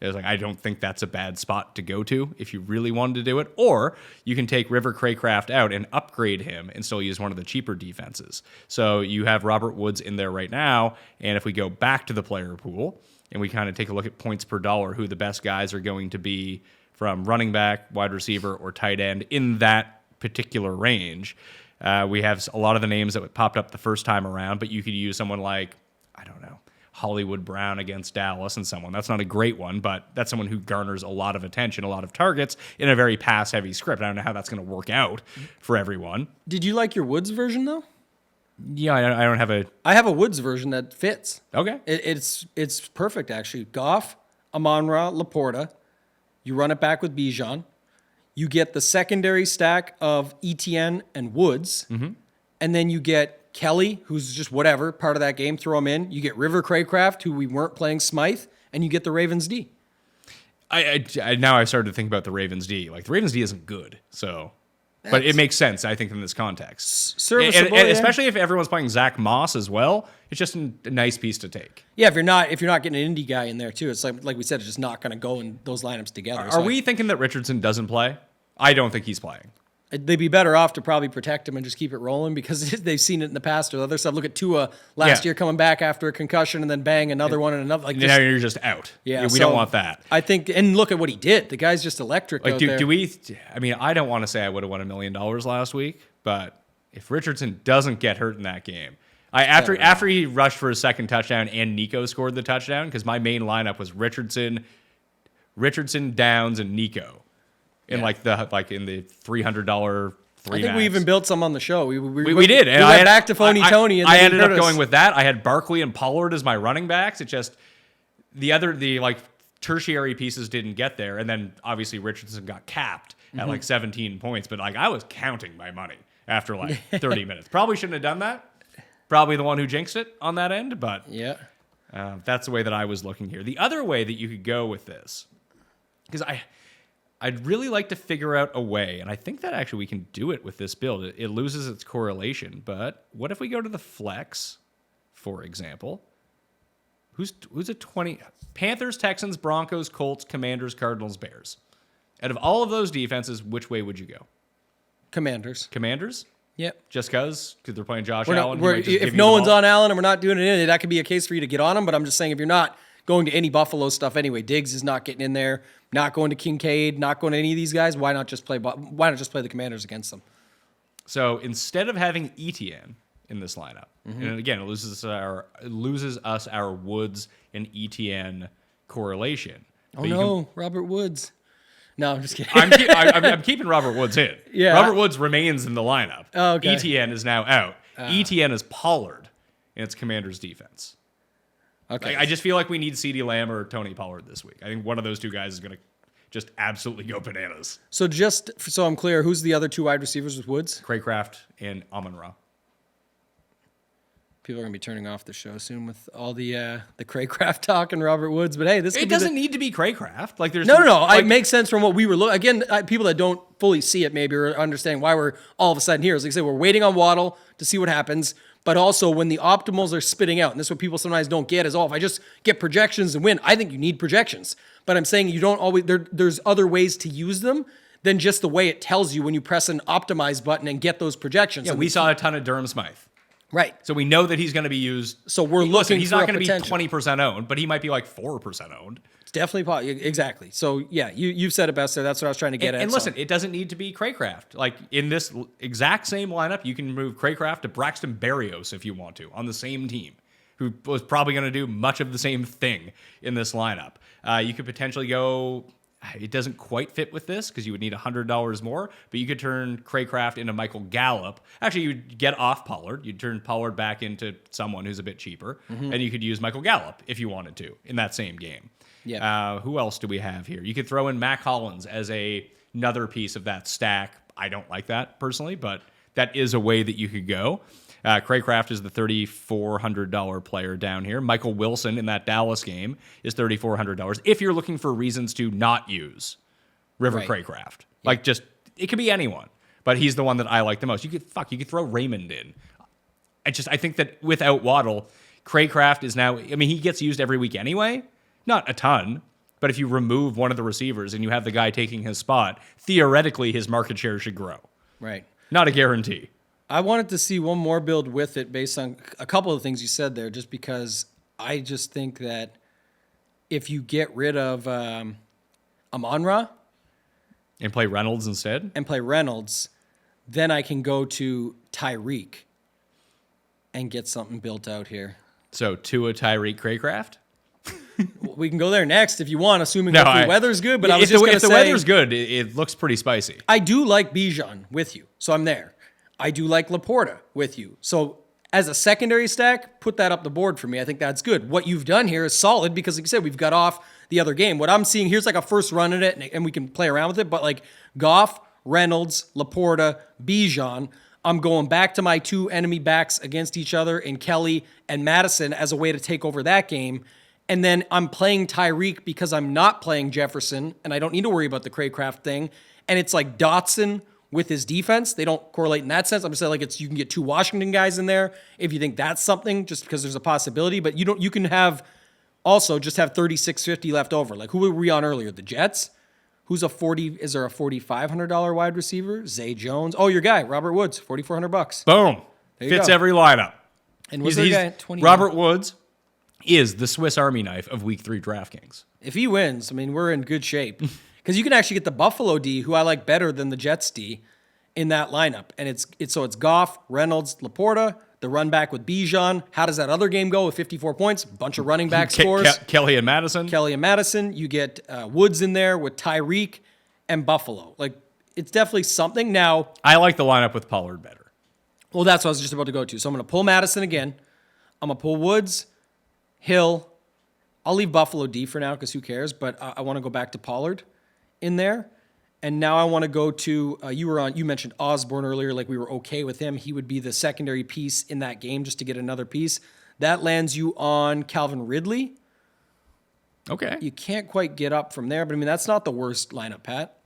It's like, I don't think that's a bad spot to go to if you really wanted to do it. Or you can take River Craycraft out and upgrade him and still use one of the cheaper defenses. So you have Robert Woods in there right now. And if we go back to the player pool and we kind of take a look at points per dollar, who the best guys are going to be from running back, wide receiver, or tight end in that particular range, we have a lot of the names that popped up the first time around, but you could use someone like, I don't know, Hollywood Brown against Dallas and someone. That's not a great one, but that's someone who garners a lot of attention, a lot of targets in a very pass-heavy script. I don't know how that's going to work out for everyone.
Did you like your Woods version, though?
Yeah, I don't have a...
I have a Woods version that fits.
Okay.
It's perfect, actually. Goff, Amon-Ra, Laporta. You run it back with Bijan. You get the secondary stack of ETN and Woods. Mm-hmm. And then you get Kelly, who's just whatever, part of that game, throw him in. You get River Craycraft, who we weren't playing Smythe, and you get the Ravens D.
Now I started to think about the Ravens D. Like, the Ravens D isn't good, so... But it makes sense, I think, in this context.
Serviceable,
and especially if everyone's playing Zach Moss as well, it's just a nice piece to take.
Yeah, if you're not getting an indie guy in there too, it's like we said, it's just not going to go in those lineups together.
Are we thinking that Richardson doesn't play? I don't think he's playing.
They'd be better off to probably protect him and just keep it rolling because they've seen it in the past with other stuff. Look at Tua last year coming back after a concussion and then bang, another one and another. Like
now you're just out. Yeah, we don't want that.
I think, and look at what he did. The guy's just electric out there.
I don't want to say I would have won $1 million last week, but if Richardson doesn't get hurt in that game, after he rushed for his second touchdown and Nico scored the touchdown, because my main lineup was Richardson, Downs, and Nico. In in the $300
I think we even built some on the show. We
did.
And I went back to Phony Tony. And
I ended up going with that. I had Barkley and Pollard as my running backs. It just the tertiary pieces didn't get there, and then obviously Richardson got capped at 17 points. But I was counting my money after 30 minutes. Probably shouldn't have done that. Probably the one who jinxed it on that end. But
yeah,
that's the way that I was looking here. The other way that you could go with this, because I'd really like to figure out a way, and I think that actually we can do it with this build. It loses its correlation, but what if we go to the flex, for example? Who's a 20? Panthers, Texans, Broncos, Colts, Commanders, Cardinals, Bears. Out of all of those defenses, which way would you go?
Commanders.
Commanders?
Yep.
Just because they're playing Josh Allen?
If no one's on Allen and we're not doing it, that could be a case for you to get on him, but I'm just saying if you're not going to any Buffalo stuff anyway, Diggs is not getting in there. Not going to Kincaid, not going to any of these guys. Why not just play the Commanders against them?
So instead of having ETN in this lineup, and again, it loses us our Woods and ETN correlation.
Robert Woods. No, I'm just kidding.
I'm keeping Robert Woods in.
Yeah.
Robert Woods remains in the lineup.
Oh, okay.
ETN is now out. ETN is Pollard in its Commanders defense.
Okay.
I just feel like we need CeeDee Lamb or Tony Pollard this week. I think one of those two guys is going to just absolutely go bananas.
So just so I'm clear, who's the other two wide receivers with Woods?
Craycraft and Amon-Ra.
People are going to be turning off the show soon with all the Craycraft talk and Robert Woods. But hey,
it doesn't need to be Craycraft.
No. It makes sense from what we were looking. Again, people that don't fully see it maybe or understand why we're all of a sudden here. As like I said, we're waiting on Waddle to see what happens. But also when the optimals are spitting out, and this is what people sometimes don't get is, if I just get projections and win, I think you need projections. But I'm saying you don't always, there's other ways to use them than just the way it tells you when you press an optimize button and get those projections.
Yeah, we saw a ton of Durham Smythe.
Right.
So we know that he's going to be used.
So we're looking
he's
for
not going to be
potential.
20% owned, but he might be 4% owned.
It's definitely possible. Exactly. So yeah, you've said it best there. That's what I was trying to get at.
And listen, it doesn't need to be Craycraft. In this exact same lineup, you can move Craycraft to Braxton Berrios if you want to on the same team, who was probably going to do much of the same thing in this lineup. You could potentially go, it doesn't quite fit with this because you would need $100 more, but you could turn Craycraft into Michael Gallup. Actually, you'd get off Pollard. You'd turn Pollard back into someone who's a bit cheaper, and you could use Michael Gallup if you wanted to in that same game.
Yeah.
Who else do we have here? You could throw in Mac Hollins as another piece of that stack. I don't like that personally, but that is a way that you could go. Craycraft is the $3,400 player down here. Michael Wilson in that Dallas game is $3,400 if you're looking for reasons to not use River Craycraft. Like, just, it could be anyone, but he's the one that I like the most. You could throw Raymond in. I think that without Waddle, Craycraft is now, I mean, he gets used every week anyway. Not a ton, but if you remove one of the receivers and you have the guy taking his spot, theoretically his market share should grow.
Right.
Not a guarantee.
I wanted to see one more build with it based on a couple of things you said there, just because I just think that if you get rid of Amon-Ra
and play Reynolds instead,
then I can go to Tyreek and get something built out here.
So Tua, Tyreek, Craycraft?
We can go there next if you want, assuming the weather's good. But
if the weather's good, it looks pretty spicy.
I do like Bijan with you, so I'm there. I do like Laporta with you. So as a secondary stack, put that up the board for me. I think that's good. What you've done here is solid because, like you said, we've got off the other game. What I'm seeing here's like a first run at it, and we can play around with it. But like Goff, Reynolds, Laporta, Bijan, I'm going back to my two enemy backs against each other in Kelly and Madison as a way to take over that game. And then I'm playing Tyreek because I'm not playing Jefferson, and I don't need to worry about the Craycraft thing. And it's like Dotson with his defense. They don't correlate in that sense. I'm just saying, like, you can get two Washington guys in there if you think that's something, just because there's a possibility. But you can have also just have $3,650 left over. Like, who were we on earlier? The Jets? Is there a $4,500 wide receiver? Zay Jones. Oh, your guy, Robert Woods, $4,400.
Boom. Fits every lineup.
And was there a guy at 20?
Robert Woods is the Swiss Army knife of Week 3 DraftKings.
If he wins, I mean, we're in good shape. Because you can actually get the Buffalo D, who I like better than the Jets D, in that lineup. And it's Goff, Reynolds, Laporta, the run back with Bijan. How does that other game go with 54 points? Bunch of running back scores.
Kelly and Madison.
You get Woods in there with Tyreek and Buffalo. Like, it's definitely something. Now,
I like the lineup with Pollard better.
Well, that's what I was just about to go to. So I'm going to pull Madison again. I'm going to pull Woods, Hill. I'll leave Buffalo D for now because who cares? But I want to go back to Pollard in there. And now I want to go to, you mentioned Osborne earlier, like we were okay with him. He would be the secondary piece in that game just to get another piece. That lands you on Calvin Ridley.
Okay.
You can't quite get up from there, but I mean, that's not the worst lineup, Pat.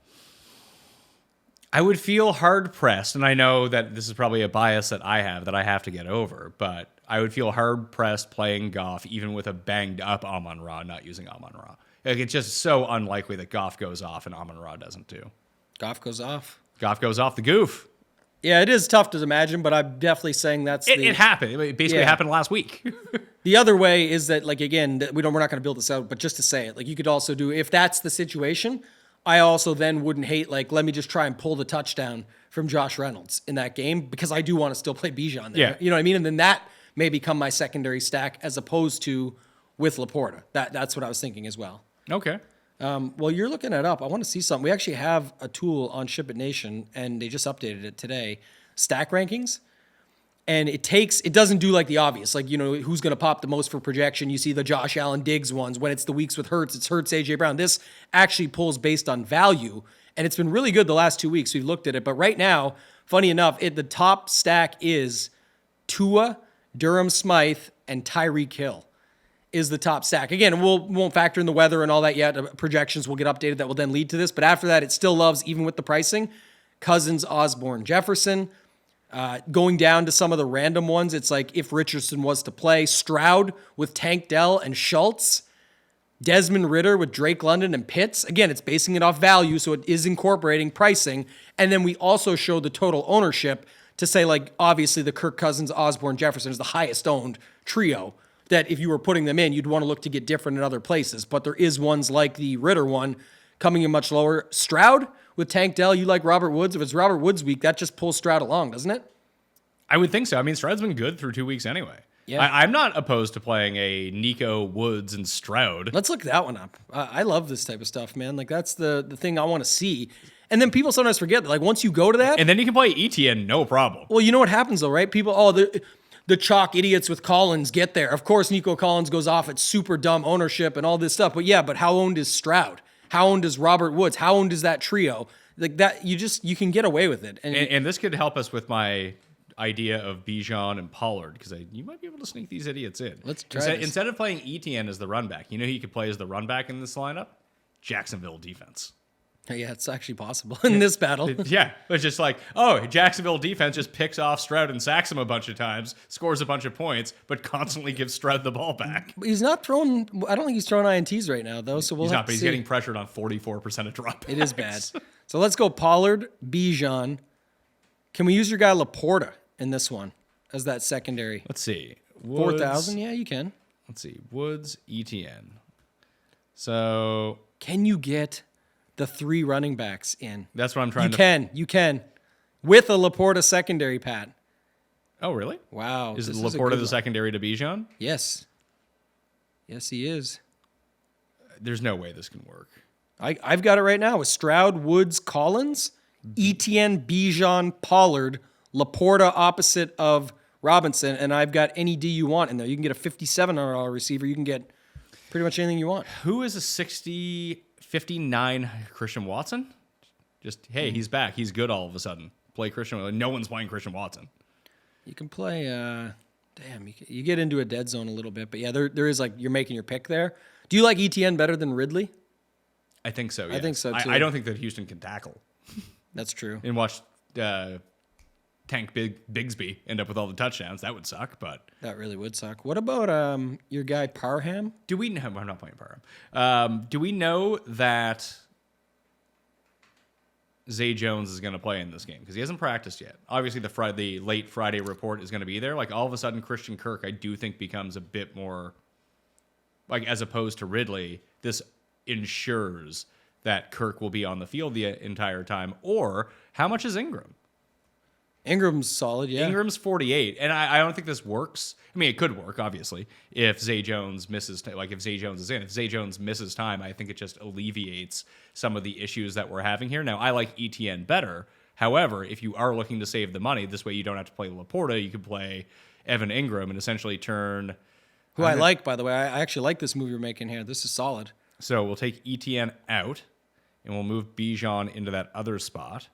I would feel hard-pressed, and I know that this is probably a bias that I have to get over, but I would feel hard-pressed playing Goff even with a banged-up Amon-Ra, not using Amon-Ra. Like, it's just so unlikely that Goff goes off and Amon-Ra doesn't too.
Goff goes off
The goof.
Yeah, it is tough to imagine, but I'm definitely saying
it happened. It basically happened last week.
The other way is that, like, again, we're not going to build this out, but just to say it, like, you could also do, if that's the situation, I also then wouldn't hate, like, let me just try and pull the touchdown from Josh Reynolds in that game because I do want to still play Bijan there.
Yeah.
You know what I mean? And then that may become my secondary stack as opposed to with Laporta. That's what I was thinking as well.
Okay.
Well, you're looking it up. I want to see something. We actually have a tool on Ship It Nation, and they just updated it today, stack rankings. And it doesn't do like the obvious, like, you know, who's going to pop the most for projection. You see the Josh Allen Diggs ones. When it's the weeks with Hurts, it's Hurts, A.J. Brown. This actually pulls based on value, and it's been really good the last 2 weeks. We've looked at it. But right now, funny enough, the top stack is Tua, Durham Smythe, and Tyreek Hill is the top stack. Again, we won't factor in the weather and all that yet. Projections will get updated that will then lead to this. But after that, it still loves, even with the pricing, Cousins, Osborne, Jefferson. Going down to some of the random ones, it's like if Richardson was to play, Stroud with Tank Dell and Schultz, Desmond Ridder with Drake London and Pitts. Again, it's basing it off value, so it is incorporating pricing. And then we also show the total ownership to say, like, obviously the Kirk Cousins, Osborne, Jefferson is the highest owned trio, that if you were putting them in, you'd want to look to get different in other places. But there is ones like the Ridder one coming in much lower. Stroud with Tank Dell, you like Robert Woods. If it's Robert Woods week, that just pulls Stroud along, doesn't it?
I would think so. I mean, Stroud's been good through 2 weeks anyway.
Yeah.
I'm not opposed to playing a Nico, Woods, and Stroud.
Let's look that one up. I love this type of stuff, man. Like that's the thing I want to see. And then people sometimes forget that, like, once you go to that,
And then you can play ETN, no problem.
well, you know what happens though, right? People, the chalk idiots with Collins get there. Of course, Nico Collins goes off at super dumb ownership and all this stuff. But how owned is Stroud? How owned is Robert Woods? How owned is that trio? Like that, you can get away with it.
And this could help us with my idea of Bijan and Pollard, because you might be able to sneak these idiots in.
Let's try this.
Instead of playing ETN as the run back, you know who you could play as the run back in this lineup? Jacksonville defense.
Yeah, it's actually possible in this battle.
Yeah, it's just like, Jacksonville defense just picks off Stroud and sacks him a bunch of times, scores a bunch of points, but constantly gives Stroud the ball back.
He's not throwing. I don't think he's throwing INTs right now, though. So
He's not, but he's getting pressured on 44% of dropbacks.
It is bad. So let's go Pollard, Bijan. Can we use your guy Laporta in this one as that secondary?
Let's see.
4,000? Yeah, you can.
Let's see. Woods, ETN. So
Can you get the 3 running backs in?
that's what I'm trying to...
You can. With a Laporta secondary, Pat.
Oh, really?
Wow.
Is
this a
Laporta
good
the
one.
secondary to Bijan?
Yes. Yes, he is.
There's no way this can work.
I've got it right now with Stroud, Woods, Collins, Etienne, Bijan, Pollard, Laporta opposite of Robinson, and I've got any D you want in there. You can get a $5,700 receiver. You can get pretty much anything you want.
Who is a 59 Christian Watson? Just, hey, he's back. He's good all of a sudden. Play Christian. No one's playing Christian Watson.
You can play, you get into a dead zone a little bit, but yeah, there is like, you're making your pick there. Do you like ETN better than Ridley?
I think so, yes.
I think so, too.
I don't think that Houston can tackle.
That's true.
And watch Tank Bigsby end up with all the touchdowns. That would suck, but...
That really would suck. What about your guy Parham?
Do we know... I'm not playing Parham. Do we know that Zay Jones is going to play in this game? Because he hasn't practiced yet. Obviously, the late Friday report is going to be there. Like, all of a sudden, Christian Kirk, I do think, becomes a bit more... Like, as opposed to Ridley, this ensures that Kirk will be on the field the entire time. Or, how much is Ingram?
Ingram's solid, yeah.
Ingram's 48, and I don't think this works. I mean, it could work, obviously, if Zay Jones misses, if Zay Jones is in. If Zay Jones misses time, I think it just alleviates some of the issues that we're having here. Now, I like ETN better. However, if you are looking to save the money, this way you don't have to play Laporta. You could play Evan Ingram and essentially turn...
Who I like, by the way. I actually like this move you're making here. This is solid.
So we'll take ETN out, and we'll move Bijan into that other spot.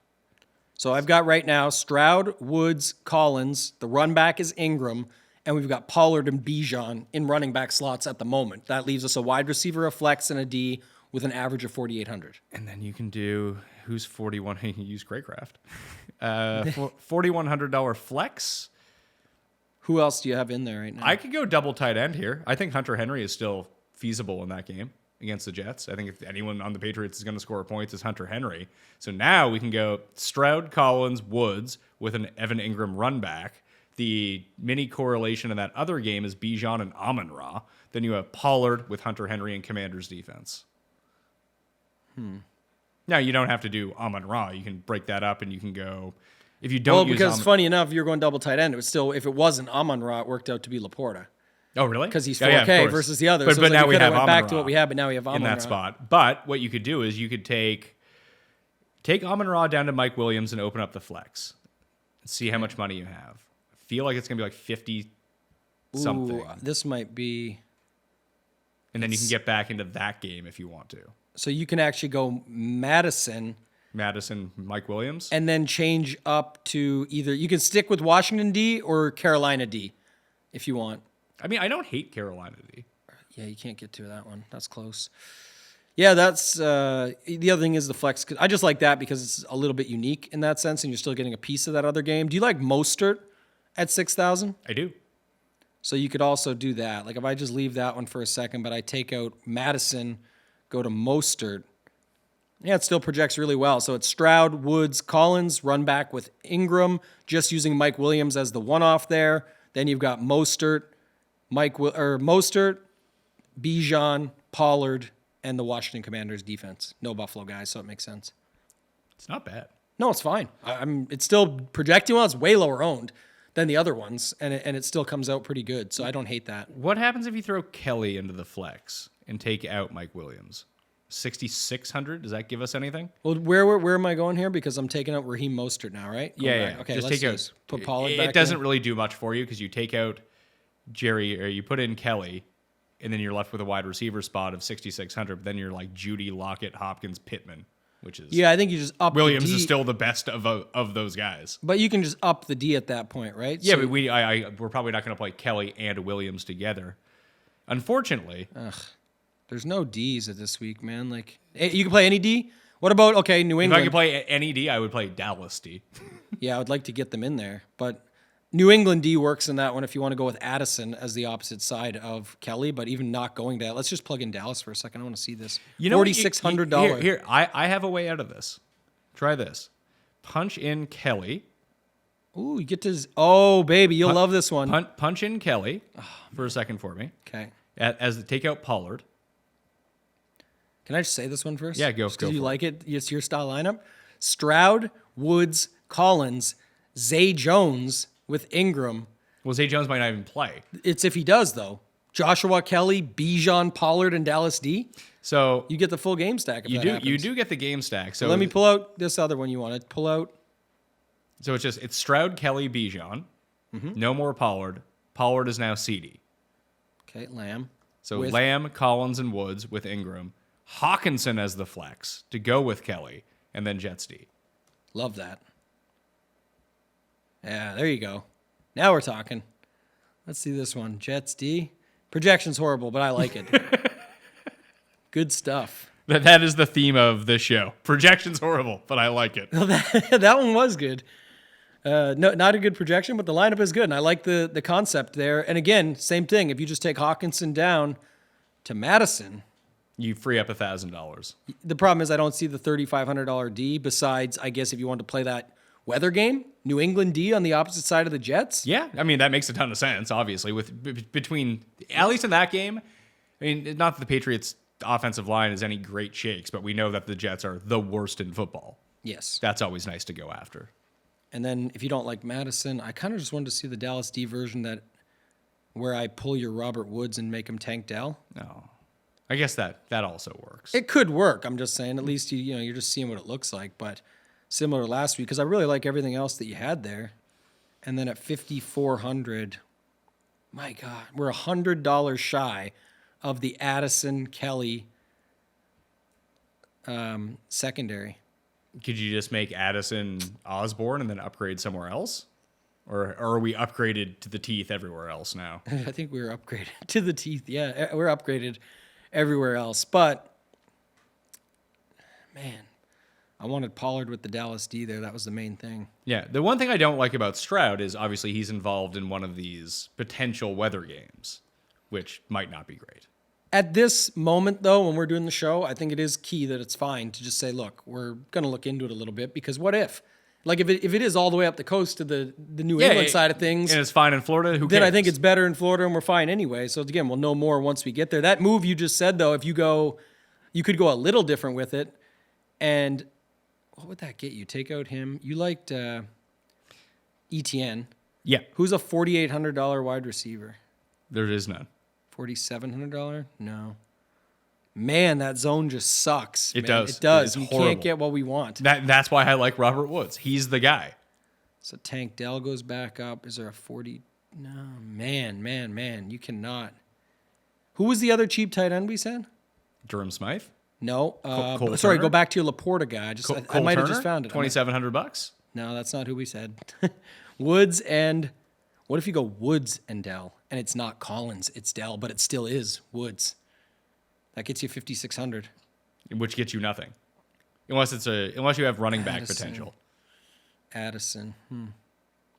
So I've got right now Stroud, Woods, Collins. The run back is Ingram. And we've got Pollard and Bijan in running back slots at the moment. That leaves us a wide receiver, a flex, and a D with an average of 4,800.
And then you can do, who's 41? You can use Craycraft. $4,100 flex.
Who else do you have in there right now?
I could go double tight end here. I think Hunter Henry is still feasible in that game against the Jets. I think if anyone on the Patriots is going to score points, it's Hunter Henry. So now we can go Stroud, Collins, Woods with an Evan Ingram run back. The mini correlation in that other game is Bijan and Amon-Ra. Then you have Pollard with Hunter Henry and Commanders defense. Now, you don't have to do Amon-Ra. You can break that up and you can go... If you don't
because funny enough, you're going double tight end. It was still, if it wasn't Amon-Ra, it worked out to be Laporta.
Oh, really?
Because he's 4K versus the others.
But now we have
went back to
Amon-Ra
what we had, but now we have Amon-Ra
in that spot. But what you could do is you could take Amon-Ra down to Mike Williams and open up the flex. And see how much money you have. I feel like it's going to be like 50 something.
This might be...
And then you can get back into that game if you want to.
So you can actually go Madison,
Mike Williams.
and then change up to either... You can stick with Washington D or Carolina D if you want.
I mean, I don't hate Carolina D.
Yeah, you can't get to that one. That's close. Yeah, that's... the other thing is the flex. I just like that because it's a little bit unique in that sense, and you're still getting a piece of that other game. Do you like Mostert at 6,000?
I do.
So you could also do that. Like if I just leave that one for a second, but I take out Madison, go to Mostert. Yeah, it still projects really well. So it's Stroud, Woods, Collins, run back with Ingram, just using Mike Williams as the one-off there. Then you've got Mostert, Bijan, Pollard, and the Washington Commanders defense. No Buffalo guys, so it makes sense.
It's not bad.
No, it's fine. It's still projecting well. It's way lower owned. than the other ones, and it still comes out pretty good. So I don't hate that.
What happens if you throw Kelly into the flex and take out Mike Williams? 6,600. Does that give us anything?
Well, where am I going here? Because I'm taking out Raheem Mostert now, right? Going
Yeah.
back. Okay,
Just
let's
take
do
out.
this. Put Pollard back
It doesn't
in.
really do much for you because you take out Jerry, or you put in Kelly, and then you're left with a wide receiver spot of 6,600. But then you're like Judy, Lockett, Hopkins, Pittman, which is
Yeah, I think you just up
Williams
the D,
is still the best of those guys.
but you can just up the D at that point, right?
Yeah,
So-
but we're probably not going to play Kelly and Williams together. Unfortunately,
There's no D's at this week, man. Like, you can play any D. What about, New
if I
England?
could play any D, I would play Dallas D.
Yeah, I would like to get them in there. But New England D works in that one if you want to go with Addison as the opposite side of Kelly. But even not going to that, let's just plug in Dallas for a second. I want to see this.
You know what?
$4,600.
Here, I have a way out of this. Try this. Punch in Kelly.
Ooh, you get to... Oh, baby, you'll love this one.
Punch in Kelly for a second for me.
Okay.
As the takeout Pollard.
Can I just say this one first?
Yeah, go
Because you
for
like it. It's your style lineup. Stroud, Woods, Collins, Zay Jones with Ingram.
Well, Zay Jones might not even play.
It's if he does, though. Joshua Kelly, Bijan, Pollard, and Dallas D.
So
You get the full game stack if
you
that
do
happens.
you do get the game stack. So
Let me pull out this other one you want to pull out.
So it's Stroud, Kelly, Bijan.
Mm-hmm.
No more Pollard. Pollard is now CD.
Okay, Lamb.
So
With-
Lamb, Collins, and Woods with Ingram. Hawkinson as the flex to go with Kelly, and then Jets D.
Love that. Yeah, there you go. Now we're talking. Let's see this one. Jets D. Projection's horrible, but I like it. Good stuff.
That is the theme of this show. Projection's horrible, but I like it.
That one was good. No, not a good projection, but the lineup is good, and I like the concept there. And again, same thing. If you just take Hawkinson down to Madison,
You free up $1,000.
the problem is I don't see the $3,500 D. Besides, I guess if you want to play that weather game, New England D on the opposite side of the Jets.
Yeah, I mean that makes a ton of sense. Obviously, with between at least in that game, I mean, not that the Patriots' offensive line is any great shakes, but we know that the Jets are the worst in football.
Yes.
That's always nice to go after.
And then if you don't like Madison, I kind of just wanted to see the Dallas D version where I pull your Robert Woods and make him Tank Dell.
No, I guess that also works.
It could work. I'm just saying, at least you're just seeing what it looks like. But similar to last week, because I really like everything else that you had there. And then at 5,400, my God, we're $100 shy of the Addison Kelly secondary.
Could you just make Addison Osborne and then upgrade somewhere else? Or are we upgraded to the teeth everywhere else now?
I think we were upgraded to the teeth. Yeah, we're upgraded everywhere else. But, man, I wanted Pollard with the Dallas D there. That was the main thing.
Yeah, the one thing I don't like about Stroud is obviously he's involved in one of these potential weather games, which might not be great.
At this moment, though, when we're doing the show, I think it is key that it's fine to just say, look, we're going to look into it a little bit, because what if? Like, if it is all the way up the coast to the New England side of things,
and it's fine in Florida, who
then
cares?
I think it's better in Florida, and we're fine anyway. So, again, we'll know more once we get there. That move you just said, though, if you could go a little different with it, and what would that get you? Take out him. You liked ETN.
Yeah,
Who's a $4,800 wide receiver?
there is none.
$4,700? No. Man, that zone just sucks.
It
man.
does.
It does.
It is
You
horrible.
can't get what we want.
That's why I like Robert Woods. He's the guy.
So Tank Dell goes back up. Is there a 40? No, man. You cannot. Who was the other cheap tight end we said?
Durham Smythe.
No.
Cole
sorry,
Turner?
go back to your Laporta guy. I might have just found it.
$2,700.
No, that's not who we said. Woods and... What if you go Woods and Dell, and it's not Collins, it's Dell, but it still is Woods? That gets you 5,600.
Which gets you nothing, unless you have running back
Addison.
potential.
Addison.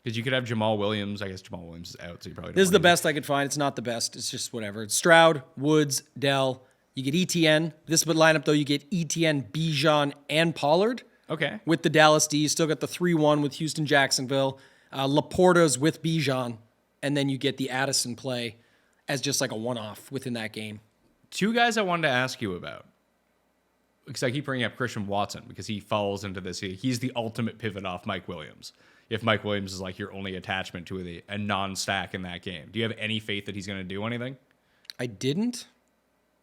Because you could have Jamal Williams. I guess Jamal Williams is out, so you probably don't
This is
want
the
him.
best I could find. It's not the best. It's just whatever. It's Stroud, Woods, Dell. You get ETN. This lineup, though, you get ETN, Bijan, and Pollard.
Okay.
With the Dallas D. You still got the 3-1 with Houston, Jacksonville. Laporta's with Bijan. And then you get the Addison play as just like a one-off within that game.
Two guys I wanted to ask you about. because I keep bringing up Christian Watson because he falls into this. He's the ultimate pivot off Mike Williams. If Mike Williams is like your only attachment to a non-stack in that game, do you have any faith that he's going to do anything?
I didn't,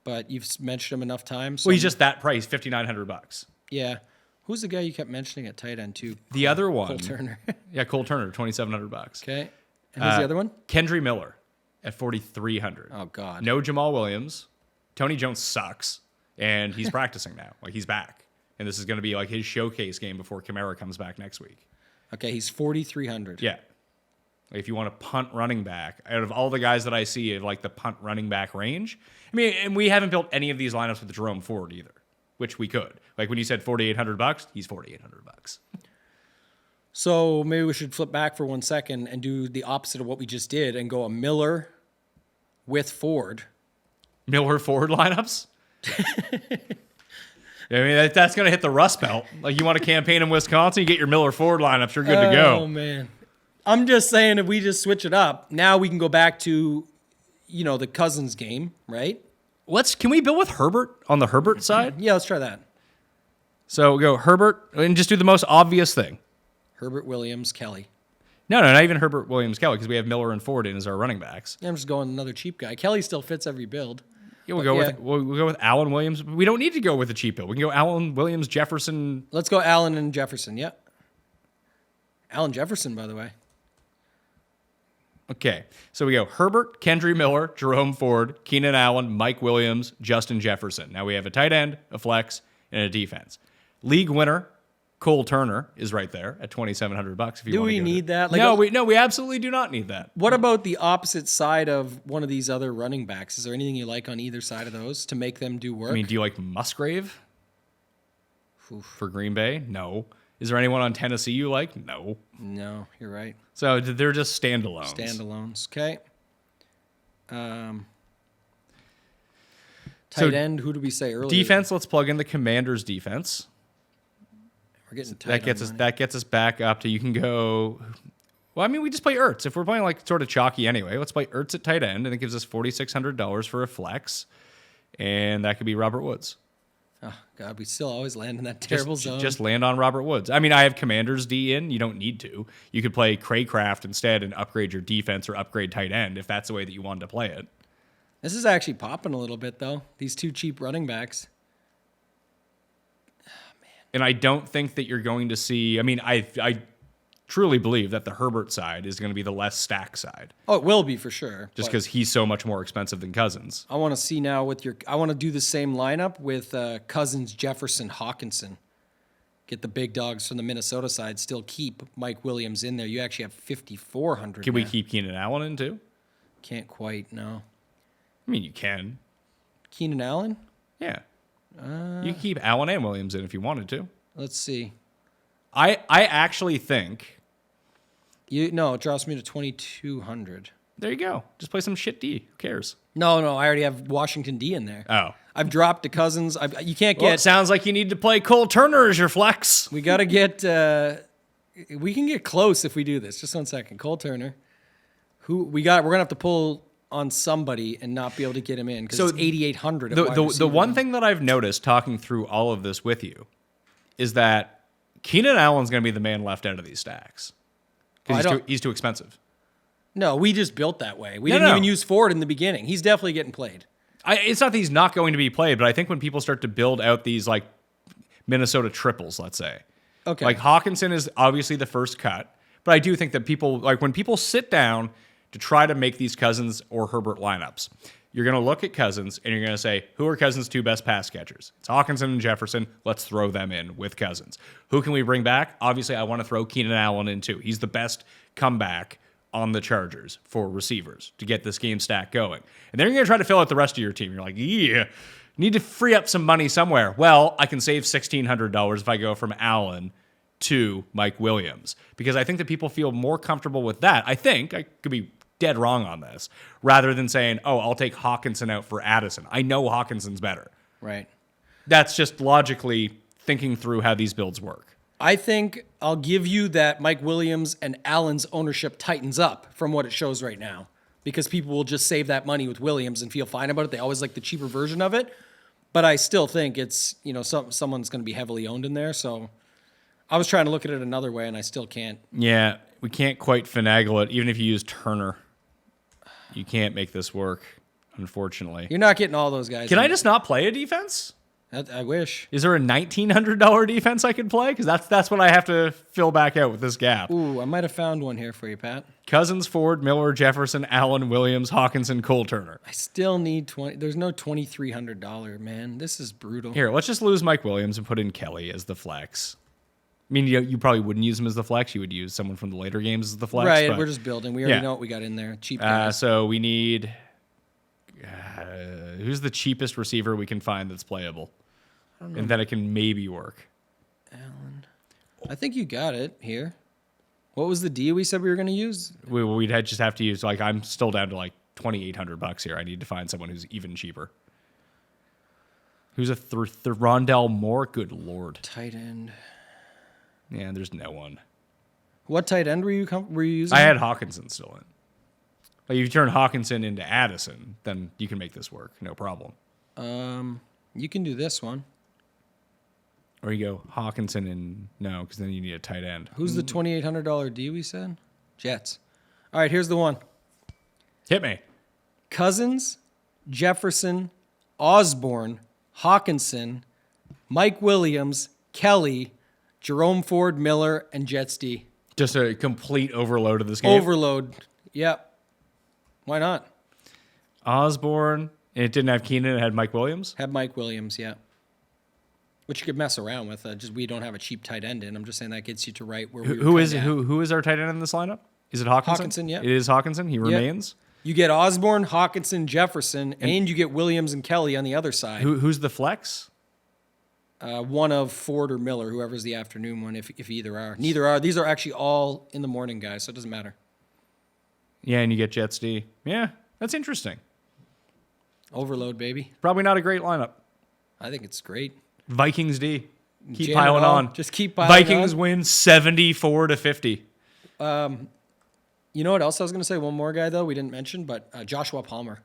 but you've mentioned him enough times. So
Well, he's just that price, $5,900.
yeah. Who's the guy you kept mentioning at tight end too?
The other one,
Cole Turner.
yeah, Cole Turner, $2,700.
Okay. And who's the other one?
Kendry Miller at $4,300.
Oh God.
No Jamal Williams. Tony Jones sucks, and he's practicing now. Like he's back, and this is going to be like his showcase game before Kamara comes back next week.
Okay, he's 4,300.
Yeah. Like if you want a punt running back, out of all the guys that I see at like the punt running back range, I mean, and we haven't built any of these lineups with Jerome Ford either, which we could. Like when you said $4,800, he's $4,800.
So maybe we should flip back for 1 second and do the opposite of what we just did and go a Miller with Ford.
Miller Ford lineups. I mean, that's going to hit the Rust Belt. Like you want to campaign in Wisconsin, you get your Miller Ford lineups, you're good to go.
Oh man. I'm just saying if we just switch it up, now we can go back to, the Cousins game, right?
Can we build with Herbert on the Herbert side?
Yeah, let's try that.
So we'll go Herbert and just do the most obvious thing.
Herbert, Williams, Kelly.
No, not even Herbert, Williams, Kelly, because we have Miller and Ford in as our running backs.
Yeah, I'm just going another cheap guy. Kelly still fits every build.
Yeah, we'll go with Allen Williams. We don't need to go with a cheap build. We can go Allen Williams, Jefferson.
Let's go Allen and Jefferson. Yep. Allen Jefferson, by the way.
Okay, so we go Herbert, Kendry Miller, Jerome Ford, Keenan Allen, Mike Williams, Justin Jefferson. Now we have a tight end, a flex, and a defense. League winner, Cole Turner is right there at $2,700. If you
Do
want to
we
go
need
there.
that?
No, we absolutely do not need that.
What about the opposite side of one of these other running backs? Is there anything you like on either side of those to make them do work?
I mean, do you like Musgrave for Green Bay? No. Is there anyone on Tennessee you like? No.
No, you're right.
So they're just standalones.
Standalones. Okay.
So
Tight end, who did we say earlier?
Defense, let's plug in the Commanders defense.
We're getting tight
That gets us back up to you can go. Well, I mean, we just play Ertz. If we're playing like sort of chalky anyway, let's play Ertz at tight end, and it gives us $4,600 for a flex, and that could be Robert Woods.
Oh, God, we still always land in that terrible zone.
Just land on Robert Woods. I mean, I have Commanders D in. You don't need to. You could play Craycraft instead and upgrade your defense or upgrade tight end if that's the way that you wanted to play it.
This is actually popping a little bit, though. These two cheap running backs.
And I don't think that you're going to see. I mean, I truly believe that the Herbert side is going to be the less stack side.
Oh, it will be for sure.
Just because he's so much more expensive than Cousins.
I want to see now I want to do the same lineup with Cousins, Jefferson, Hawkinson. Get the big dogs from the Minnesota side. Still keep Mike Williams in there. You actually have 5,400.
Can we keep Keenan Allen in too?
Can't quite, no.
I mean, you can.
Keenan Allen?
Yeah. You can keep Allen and Williams in if you wanted to.
Let's see.
I actually think.
It drops me to 2,200.
There you go. Just play some shit D. Who cares?
No, I already have Washington D in there.
Oh.
I've dropped to Cousins. You can't
Well,
get.
it sounds like you need to play Cole Turner as your flex.
We got to get. We can get close if we do this. Just 1 second. Cole Turner. We're gonna have to pull on somebody and not be able to get him in because it's 8,800.
The one thing that I've noticed talking through all of this with you is that Keenan Allen's going to be the man left out of these stacks because he's too expensive.
No, we just built that way. We didn't even use Ford in the beginning. He's definitely getting played.
It's not that he's not going to be played, but I think when people start to build out these like Minnesota triples, let's say,
okay,
like Hawkinson is obviously the first cut, but I do think that people like when people sit down to try to make these Cousins or Herbert lineups, you're going to look at Cousins and you're going to say, who are Cousins' two best pass catchers? It's Hawkinson and Jefferson. Let's throw them in with Cousins. Who can we bring back? Obviously, I want to throw Keenan Allen in too. He's the best comeback on the Chargers for receivers to get this game stack going. And then you're going to try to fill out the rest of your team. You're like, yeah, need to free up some money somewhere. Well, I can save $1,600 if I go from Allen to Mike Williams because I think that people feel more comfortable with that. I could be dead wrong on this, rather than saying, oh, I'll take Hawkinson out for Addison. I know Hawkinson's better.
Right.
That's just logically thinking through how these builds work.
I think I'll give you that Mike Williams and Allen's ownership tightens up from what it shows right now because people will just save that money with Williams and feel fine about it. They always like the cheaper version of it. But I still think it's, someone's going to be heavily owned in there. So I was trying to look at it another way, and I still can't.
Yeah, we can't quite finagle it. Even if you use Turner, you can't make this work, unfortunately.
You're not getting all those guys.
Can I just not play a defense?
I wish.
Is there a $1,900 defense I could play? Because that's what I have to fill back out with this gap.
Ooh, I might have found one here for you, Pat.
Cousins, Ford, Miller, Jefferson, Allen, Williams, Hawkinson, Cole Turner.
I still need 20. There's no $2,300, man. This is brutal.
Here, let's just lose Mike Williams and put in Kelly as the flex. I mean, you probably wouldn't use him as the flex. You would use someone from the later games as the flex.
Right,
but
we're just building. We already know what we got in there. Cheap guys.
So we need... who's the cheapest receiver we can find that's playable? And then it can maybe work.
Allen. I think you got it here. What was the deal we said we were going to use?
We'd just have to use, I'm still down to $2,800 here. I need to find someone who's even cheaper. Who's a Rondell Moore? Good Lord.
Tight end.
Yeah, there's no one.
What tight end were you using?
I had Hawkinson still in. If you turn Hawkinson into Addison, then you can make this work. No problem.
You can do this one.
Or you go Hawkinson and no, because then you need a tight end.
Who's the $2,800 D we said? Jets. All right, here's the one.
Hit me.
Cousins, Jefferson, Osborne, Hawkinson, Mike Williams, Kelly, Jerome Ford, Miller, and Jets D.
Just a complete overload of this game.
Overload. Yep. Why not?
Osborne. And it didn't have Keenan. It had Mike Williams.
Have Mike Williams, yeah. Which you could mess around with. Just we don't have a cheap tight end in. I'm just saying that gets you to right where we
who is our tight end in this lineup? Is it Hawkinson?
Hawkinson, yeah.
It is Hawkinson. He remains.
You get Osborne, Hawkinson, Jefferson, and you get Williams and Kelly on the other side.
Who's the flex?
One of Ford or Miller, whoever's the afternoon one, if either are. Neither are. These are actually all in the morning, guys, so it doesn't matter.
Yeah, and you get Jets D. Yeah, that's interesting.
Overload, baby.
Probably not a great lineup.
I think it's great.
Vikings D. Keep
Jam
piling
it
on.
Just keep piling on.
Vikings win 74-50.
You know what else I was going to say? One more guy, though, we didn't mention, but Joshua Palmer.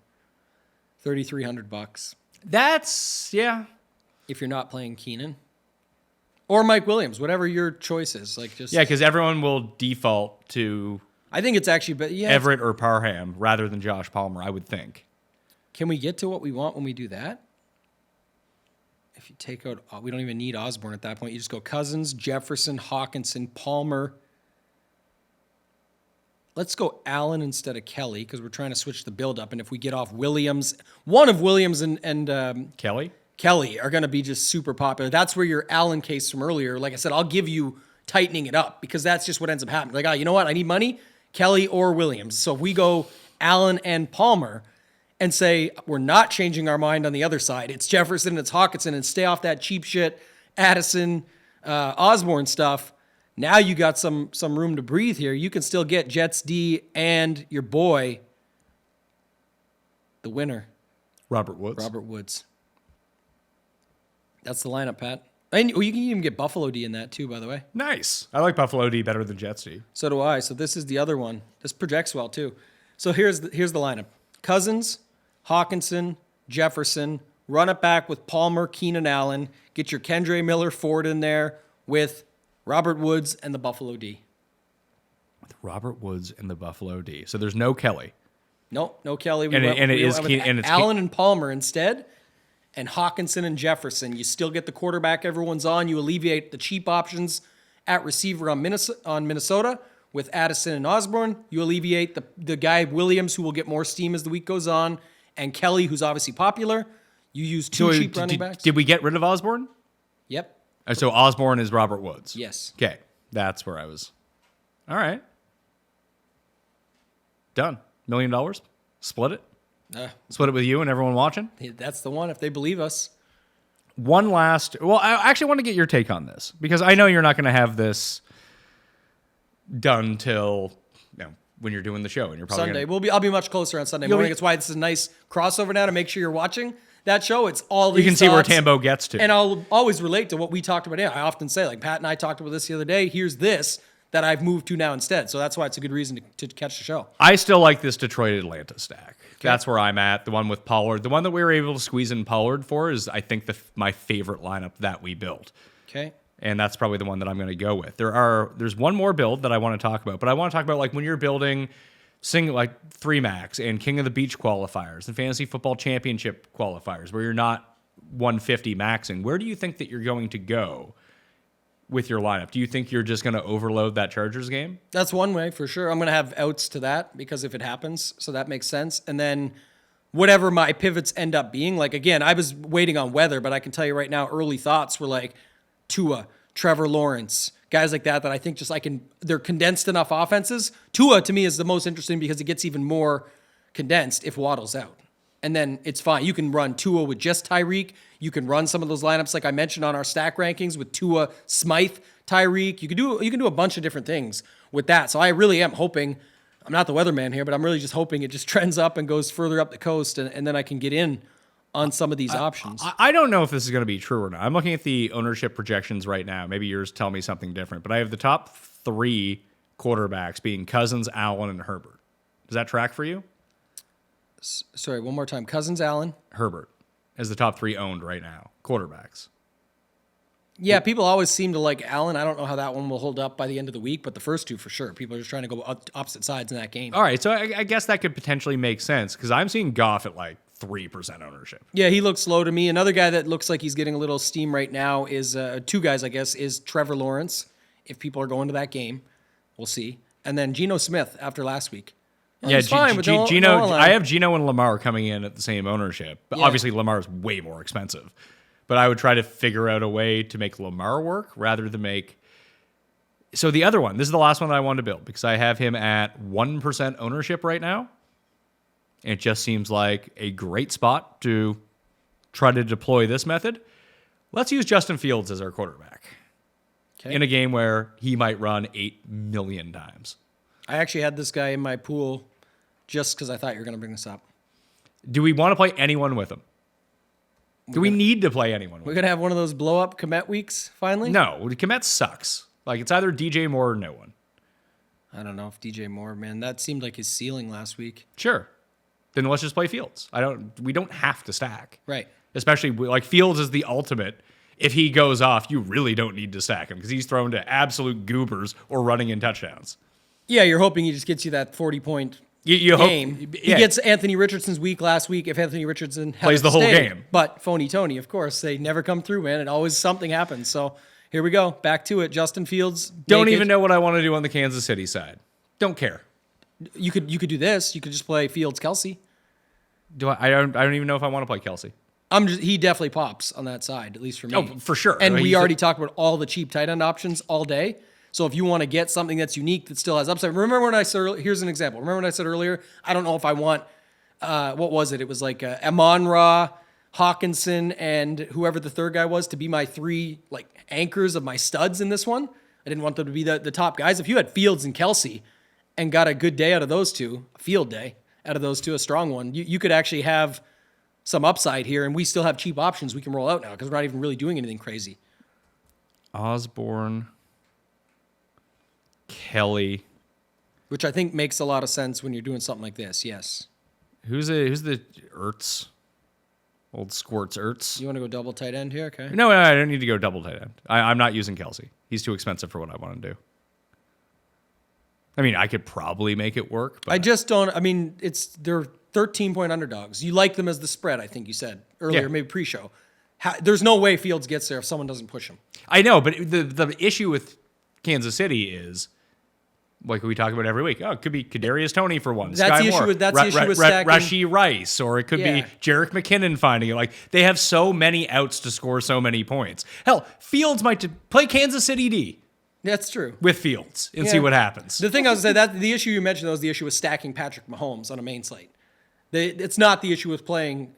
$3,300.
That's, yeah.
If you're not playing Keenan. Or Mike Williams, whatever your choice is.
Yeah, because everyone will default to
I think it's actually, but yeah.
Everett or Parham rather than Josh Palmer, I would think.
Can we get to what we want when we do that? If you take out, we don't even need Osborne at that point. You just go Cousins, Jefferson, Hawkinson, Palmer. Let's go Allen instead of Kelly because we're trying to switch the build up. And if we get off Williams, one of Williams and Kelly are going to be just super popular. That's where your Allen case from earlier, like I said, I'll give you tightening it up because that's just what ends up happening. Like, you know what? I need money, Kelly or Williams. So if we go Allen and Palmer and say we're not changing our mind on the other side, it's Jefferson, it's Hawkinson, and stay off that cheap shit, Addison, Osborne stuff. Now you got some room to breathe here. You can still get Jets D and your boy, the winner,
Robert
Woods. That's the lineup, Pat. And you can even get Buffalo D in that too, by the way.
Nice. I like Buffalo D better than Jets D.
So do I. So this is the other one. This projects well too. So here's the lineup: Cousins, Hawkinson, Jefferson. Run it back with Palmer, Keenan Allen. Get your Kendre Miller Ford in there with Robert Woods and the Buffalo D.
With Robert Woods and the Buffalo D. So there's no Kelly.
Nope, no Kelly.
We went
Allen and Palmer instead, and Hawkinson and Jefferson. You still get the quarterback everyone's on. You alleviate the cheap options at receiver on Minnesota with Addison and Osborne. You alleviate the guy Williams, who will get more steam as the week goes on, and Kelly, who's obviously popular. You use two cheap running backs.
Did we get rid of Osborne?
Yep.
So Osborne is Robert Woods.
Yes.
Okay. That's where I was. All right. Done. $1 million. Split it. Split it with you and everyone watching.
That's the one, if they believe us.
One last... Well, I actually want to get your take on this because I know you're not going to have this done till... when you're doing the show, and you're probably
Sunday. I'll be much closer on Sunday morning. That's why it's a nice crossover now to make sure you're watching that show. It's all these
you can see where Tambo gets to,
and I'll always relate to what we talked about. I often say, like Pat and I talked about this the other day. Here's this that I've moved to now instead. So that's why it's a good reason to catch the show.
I still like this Detroit Atlanta stack. That's where I'm at. The one with Pollard. The one that we were able to squeeze in Pollard for is, I think, my favorite lineup that we built.
Okay.
And that's probably the one that I'm going to go with. There's one more build that I want to talk about, but I want to talk about like when you're building like 3 max and King of the Beach qualifiers and Fantasy Football Championship qualifiers where you're not 150 maxing. Where do you think that you're going to go with your lineup? Do you think you're just going to overload that Chargers game?
That's one way for sure. I'm going to have outs to that because if it happens, so that makes sense. And then whatever my pivots end up being, like again, I was waiting on weather, but I can tell you right now, early thoughts were like Tua, Trevor Lawrence, guys like that I think just they're condensed enough offenses. Tua to me is the most interesting because it gets even more condensed if Waddle's out. And then it's fine. You can run Tua with just Tyreek. You can run some of those lineups like I mentioned on our stack rankings with Tua, Smythe, Tyreek. You can do a bunch of different things with that. So I really am hoping, I'm not the weatherman here, but I'm really just hoping it just trends up and goes further up the coast and then I can get in on some of these options.
I don't know if this is going to be true or not. I'm looking at the ownership projections right now. Maybe yours tell me something different, but I have the top 3 quarterbacks being Cousins, Allen, and Herbert. Does that track for you?
Sorry, one more time. Cousins, Allen,
Herbert as the top 3 owned right now, quarterbacks.
Yeah, people always seem to like Allen. I don't know how that one will hold up by the end of the week, but the first 2 for sure. People are just trying to go opposite sides in that game.
All right, so I guess that could potentially make sense because I'm seeing Goff at like 3% ownership.
Yeah, he looks low to me. Another guy that looks like he's getting a little steam right now is 2 guys, I guess, is Trevor Lawrence. If people are going to that game, we'll see. And then Geno Smith after last week.
Yeah,
he's fine, but
Geno.
no
I have Geno and Lamar coming in at the same ownership, but obviously Lamar is way more expensive. But I would try to figure out a way to make Lamar work rather than make. So the other one, this is the last one that I wanted to build because I have him at 1% ownership right now. And it just seems like a great spot to try to deploy this method. Let's use Justin Fields as our quarterback in a game where he might run 8 million times.
I actually had this guy in my pool just because I thought you were going to bring this up.
Do we want to play anyone with him? Do we need to play anyone with him?
We're going to have one of those blow-up Komet weeks finally?
No, Komet sucks. Like, it's either DJ Moore or no one.
I don't know if DJ Moore, man. That seemed like his ceiling last week.
Sure. Then let's just play Fields. We don't have to stack.
Right.
Especially, like, Fields is the ultimate. If he goes off, you really don't need to stack him because he's thrown to absolute goobers or running in touchdowns.
Yeah, you're hoping he just gets you that 40-point
you
game.
Hope,
He gets Anthony Richardson's week last week if Anthony Richardson
plays the whole game.
But Phony Tony, of course, they never come through, man. And always something happens. So here we go. Back to it. Justin Fields.
Don't even know what I want to do on the Kansas City side. Don't care.
You could do this. You could just play Fields Kelsey.
I don't even know if I want to play Kelsey.
He definitely pops on that side, at least for me.
Oh, for sure.
And we already talked about all the cheap tight end options all day. So if you want to get something that's unique that still has upside, remember when I said, here's an example. Remember when I said earlier, I don't know if I want, what was it? It was like Amon-Ra, Hawkinson, and whoever the third guy was to be my 3 like anchors of my studs in this one. I didn't want them to be the top guys. If you had Fields and Kelsey and got a good day out of those 2, a field day out of those 2, a strong one, you could actually have some upside here, and we still have cheap options we can roll out now because we're not even really doing anything crazy.
Osborne, Kelly,
which I think makes a lot of sense when you're doing something like this. Yes.
Who's the Ertz? Old Squirts Ertz.
You want to go double tight end here? Okay.
No, I don't need to go double tight end. I'm not using Kelsey. He's too expensive for what I want to do. I mean, I could probably make it work. But
I just don't. I mean, they're 13-point underdogs. You like them as the spread, I think you said earlier, maybe pre-show. There's no way Fields gets there if someone doesn't push him.
I know, but the issue with Kansas City is, like we talk about every week, it could be Kadarius Toney for one.
That's
Sky
the
Moore,
issue with stacking.
Rashee Rice, or it could be Jerick McKinnon finding it. Like, they have so many outs to score so many points. Hell, Fields might play Kansas City D.
That's true.
With Fields and see what happens.
The thing I was going to say, that the issue you mentioned, though, is the issue with stacking Patrick Mahomes on a main slate. It's not the issue with playing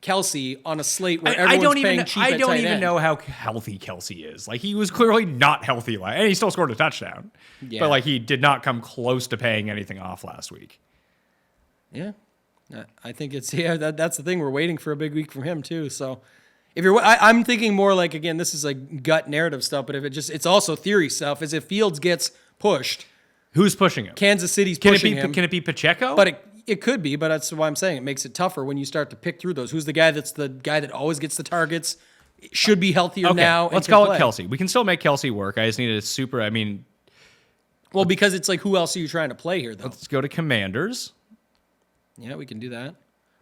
Kelsey on a slate where everyone's paying cheap at tight end.
I don't even know how healthy Kelsey is. Like, he was clearly not healthy, and he still scored a touchdown. Yeah. But, like, he did not come close to paying anything off last week.
Yeah. I think that's the thing. We're waiting for a big week from him, too. So, I'm thinking more like, again, this is like gut narrative stuff, but it's also theory stuff, is if Fields gets pushed.
Who's pushing him?
Kansas City's pushing him.
Can it be Pacheco?
But It could be, but that's why I'm saying it makes it tougher when you start to pick through those. Who's the guy that always gets the targets? Should be healthier now.
Let's call it Kelsey. We can still make Kelsey work. I just need
well, because it's like, who else are you trying to play here, though?
let's go to Commanders.
Yeah, we can do that.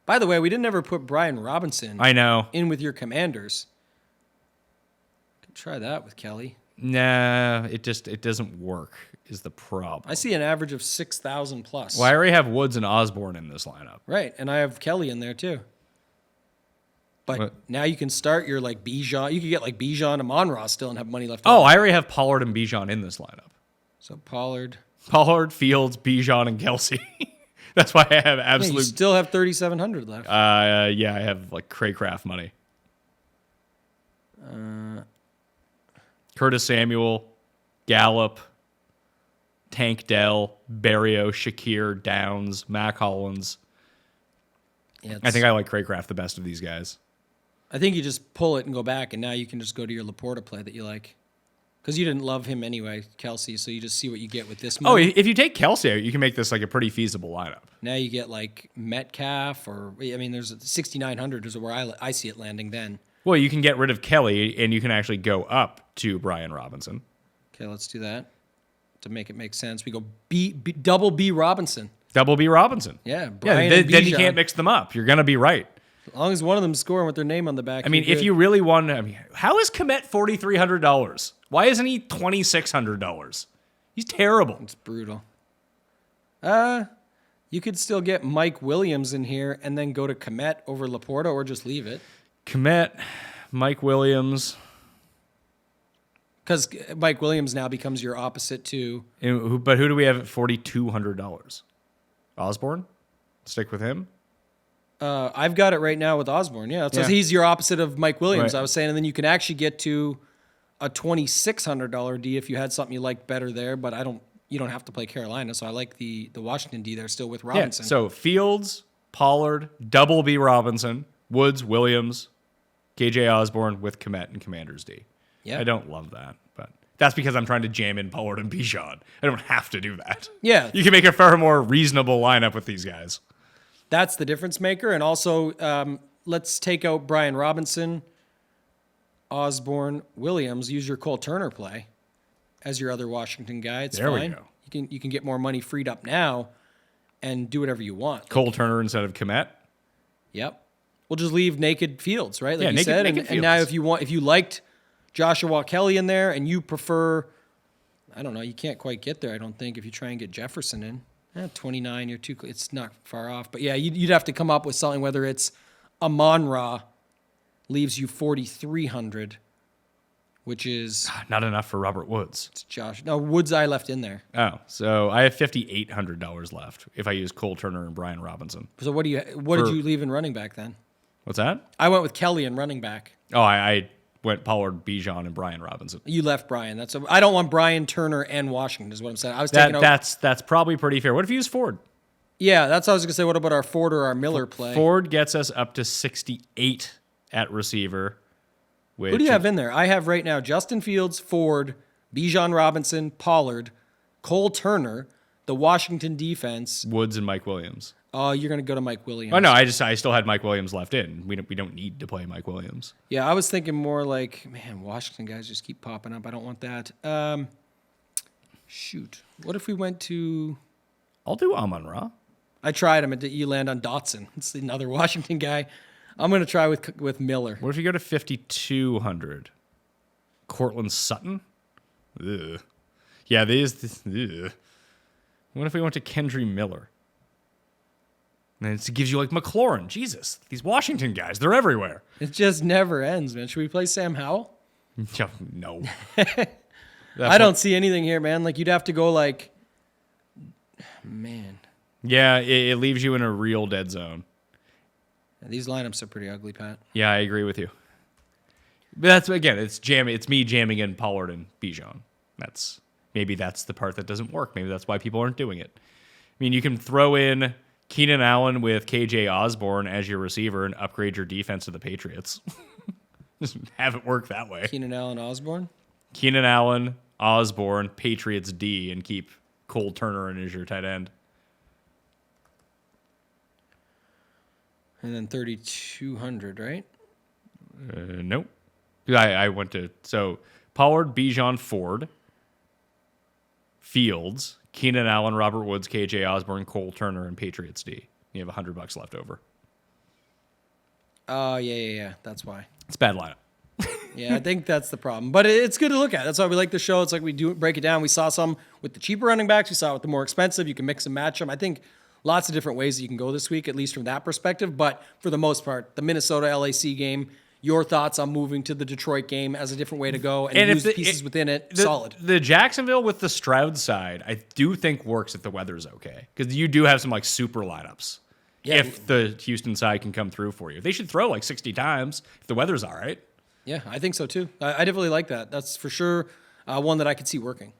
By the way, we didn't ever put Brian Robinson
I know.
in with your Commanders. Could try that with Kelly.
Nah, it doesn't work is the problem.
I see an average of 6,000 plus.
Well, I already have Woods and Osborne in this lineup.
Right, and I have Kelly in there too. But
What?
now you can start your like Bijan. You could get like Bijan and Monroe still and have money left
Oh,
over.
I already have Pollard and Bijan in this lineup.
So Pollard.
Pollard, Fields, Bijan, and Kelsey. That's why I have
Yeah, you
absolute.
still have 3,700 left.
Yeah, I have like Craycraft money. Curtis Samuel, Gallup, Tank Dell, Barrio, Shakir, Downs, Mac Hollins.
Yeah,
I think I like Craycraft the best of these guys.
I think you just pull it and go back, and now you can just go to your Laporta play that you like. Because you didn't love him anyway, Kelsey, so you just see what you get with this
Oh,
move.
if you take Kelsey out, you can make this like a pretty feasible lineup.
Now you get like Metcalf, there's 6,900 is where I see it landing then.
Well, you can get rid of Kelly, and you can actually go up to Brian Robinson.
Okay, let's do that to make it make sense. We go double B Robinson.
Double B Robinson.
Yeah, Brian
then,
and
then you
Bijan.
can't mix them up. You're going to be right.
As long as one of them's scoring with their name on the back.
I mean, if you really want, how is Komet $4,300? Why isn't he $2,600? He's terrible.
It's brutal. You could still get Mike Williams in here and then go to Komet over Laporta, or just leave it.
Komet, Mike Williams.
Because Mike Williams now becomes your opposite to.
But who do we have at $4,200? Osborne? Stick with him?
I've got it right now with Osborne. Yeah, so
Yeah.
he's your opposite of Mike Williams.
Right.
I was saying, and then you can actually get to a $2,600 D if you had something you liked better there. But you don't have to play Carolina, so I like the Washington D there still with Robinson.
Yeah, so Fields, Pollard, double B Robinson, Woods, Williams, KJ Osborne with Komet and Commanders D.
Yeah.
I don't love that, but that's because I'm trying to jam in Pollard and Bijan. I don't have to do that.
Yeah.
You can make a far more reasonable lineup with these guys.
That's the difference maker. And also, let's take out Brian Robinson, Osborne, Williams. Use your Cole Turner play as your other Washington guy. It's
There we
fine.
go.
You can get more money freed up now and do whatever you want.
Cole Turner instead of Komet.
Yep. We'll just leave naked Fields, right? Like
Yeah,
you
naked-
said.
naked
And now
Fields.
if you liked Joshua Kelly in there and you prefer, I don't know, you can't quite get there, I don't think, if you try and get Jefferson in. 29, you're too. It's not far off, but yeah, you'd have to come up with something. Whether it's Amon-Ra leaves you 4,300, which is
Not enough for Robert Woods.
Josh. No, Woods I left in there.
Oh, so I have $5,800 left if I use Cole Turner and Brian Robinson.
So what did you leave in running back then?
What's that?
I went with Kelly in running back.
Oh, I went Pollard, Bijan, and Brian Robinson.
You left Brian. I don't want Brian, Turner, and Washington. Is what I'm saying. I was taking out.
That's probably pretty fair. What if you use Ford?
Yeah, that's what I was gonna say. What about our Ford or our Miller play?
Ford gets us up to 68 at receiver.
Who do you have in there? I have right now Justin Fields, Ford, Bijan Robinson, Pollard, Cole Turner, the Washington defense.
Woods and Mike Williams.
Oh, you're going to go to Mike Williams.
Oh no, I still had Mike Williams left in. We don't need to play Mike Williams.
Yeah, I was thinking more like, man, Washington guys just keep popping up. I don't want that. Shoot. What if we went to...
I'll do Amon-Ra.
I tried him. You land on Dotson. It's another Washington guy. I'm going to try with Miller.
What if you go to 5,200? Cortland Sutton? Ugh. Yeah, ugh. What if we went to Kendry Miller? And it gives you like McLaurin. Jesus, these Washington guys, they're everywhere.
It just never ends, man. Should we play Sam Howell?
No.
I don't see anything here, man. Like, you'd have to go like... Man.
Yeah, it leaves you in a real dead zone.
These lineups are pretty ugly, Pat.
Yeah, I agree with you. But that's, again, it's me jamming in Pollard and Bijan. Maybe that's the part that doesn't work. Maybe that's why people aren't doing it. I mean, you can throw in Keenan Allen with KJ Osborne as your receiver and upgrade your defense to the Patriots. Just have it work that way.
Keenan Allen, Osborne?
Keenan Allen, Osborne, Patriots D, and keep Cole Turner in as your tight end.
And then 3,200, right?
Nope. I went to, so Pollard, Bijan, Ford, Fields, Keenan Allen, Robert Woods, KJ Osborne, Cole Turner, and Patriots D. You have $100 left over.
Oh, yeah. That's why.
It's a bad lineup.
Yeah, I think that's the problem. But it's good to look at. That's why we like the show. It's like we do break it down. We saw some with the cheaper running backs. We saw it with the more expensive. You can mix and match them. I think lots of different ways that you can go this week, at least from that perspective. But for the most part, the Minnesota-LAC game, your thoughts on moving to the Detroit game as a different way to go and use the pieces within it, solid.
The Jacksonville with the Stroud side, I do think works if the weather's okay. Because you do have some like super lineups. Yeah. If the Houston side can come through for you. They should throw like 60 times if the weather's all right.
Yeah, I think so too. I definitely like that. That's for sure one that I could see working.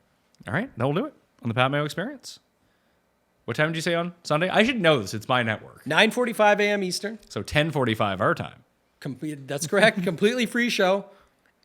All right, that'll do it on the Pat Mayo Experience. What time did you say on Sunday? I should know this. It's my network.
9:45 a.m. Eastern.
So 10:45 our time.
That's correct. Completely free show.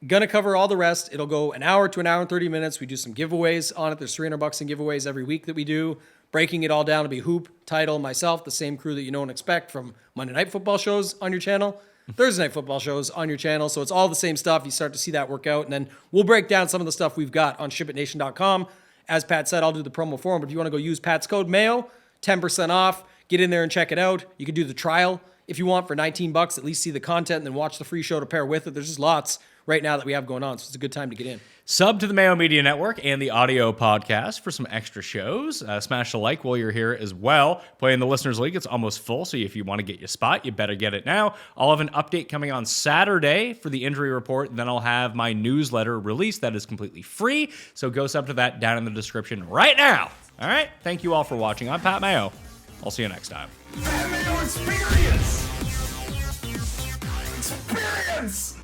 Gonna cover all the rest. It'll go an hour to an hour and 30 minutes. We do some giveaways on it. There's $300 in giveaways every week that we do. Breaking it all down to be Hoop, Title, myself, the same crew that you know and expect from Monday Night Football shows on your channel, Thursday Night Football shows on your channel. So it's all the same stuff. You start to see that work out. And then we'll break down some of the stuff we've got on shipitnation.com. As Pat said, I'll do the promo for him. But if you want to go use Pat's code Mayo, 10% off. Get in there and check it out. You can do the trial if you want for $19. At least see the content and then watch the free show to pair with it. There's just lots right now that we have going on. So it's a good time to get in.
Sub to the Mayo Media Network and the audio podcast for some extra shows. Smash the like while you're here as well. Playing the Listeners League, it's almost full, so if you want to get your spot, you better get it now. I'll have an update coming on Saturday for the injury report, and then I'll have my newsletter released that is completely free, so go sub to that down in the description right now. All right? Thank you all for watching. I'm Pat Mayo. I'll see you next time.
Pat Mayo Experience! Experience!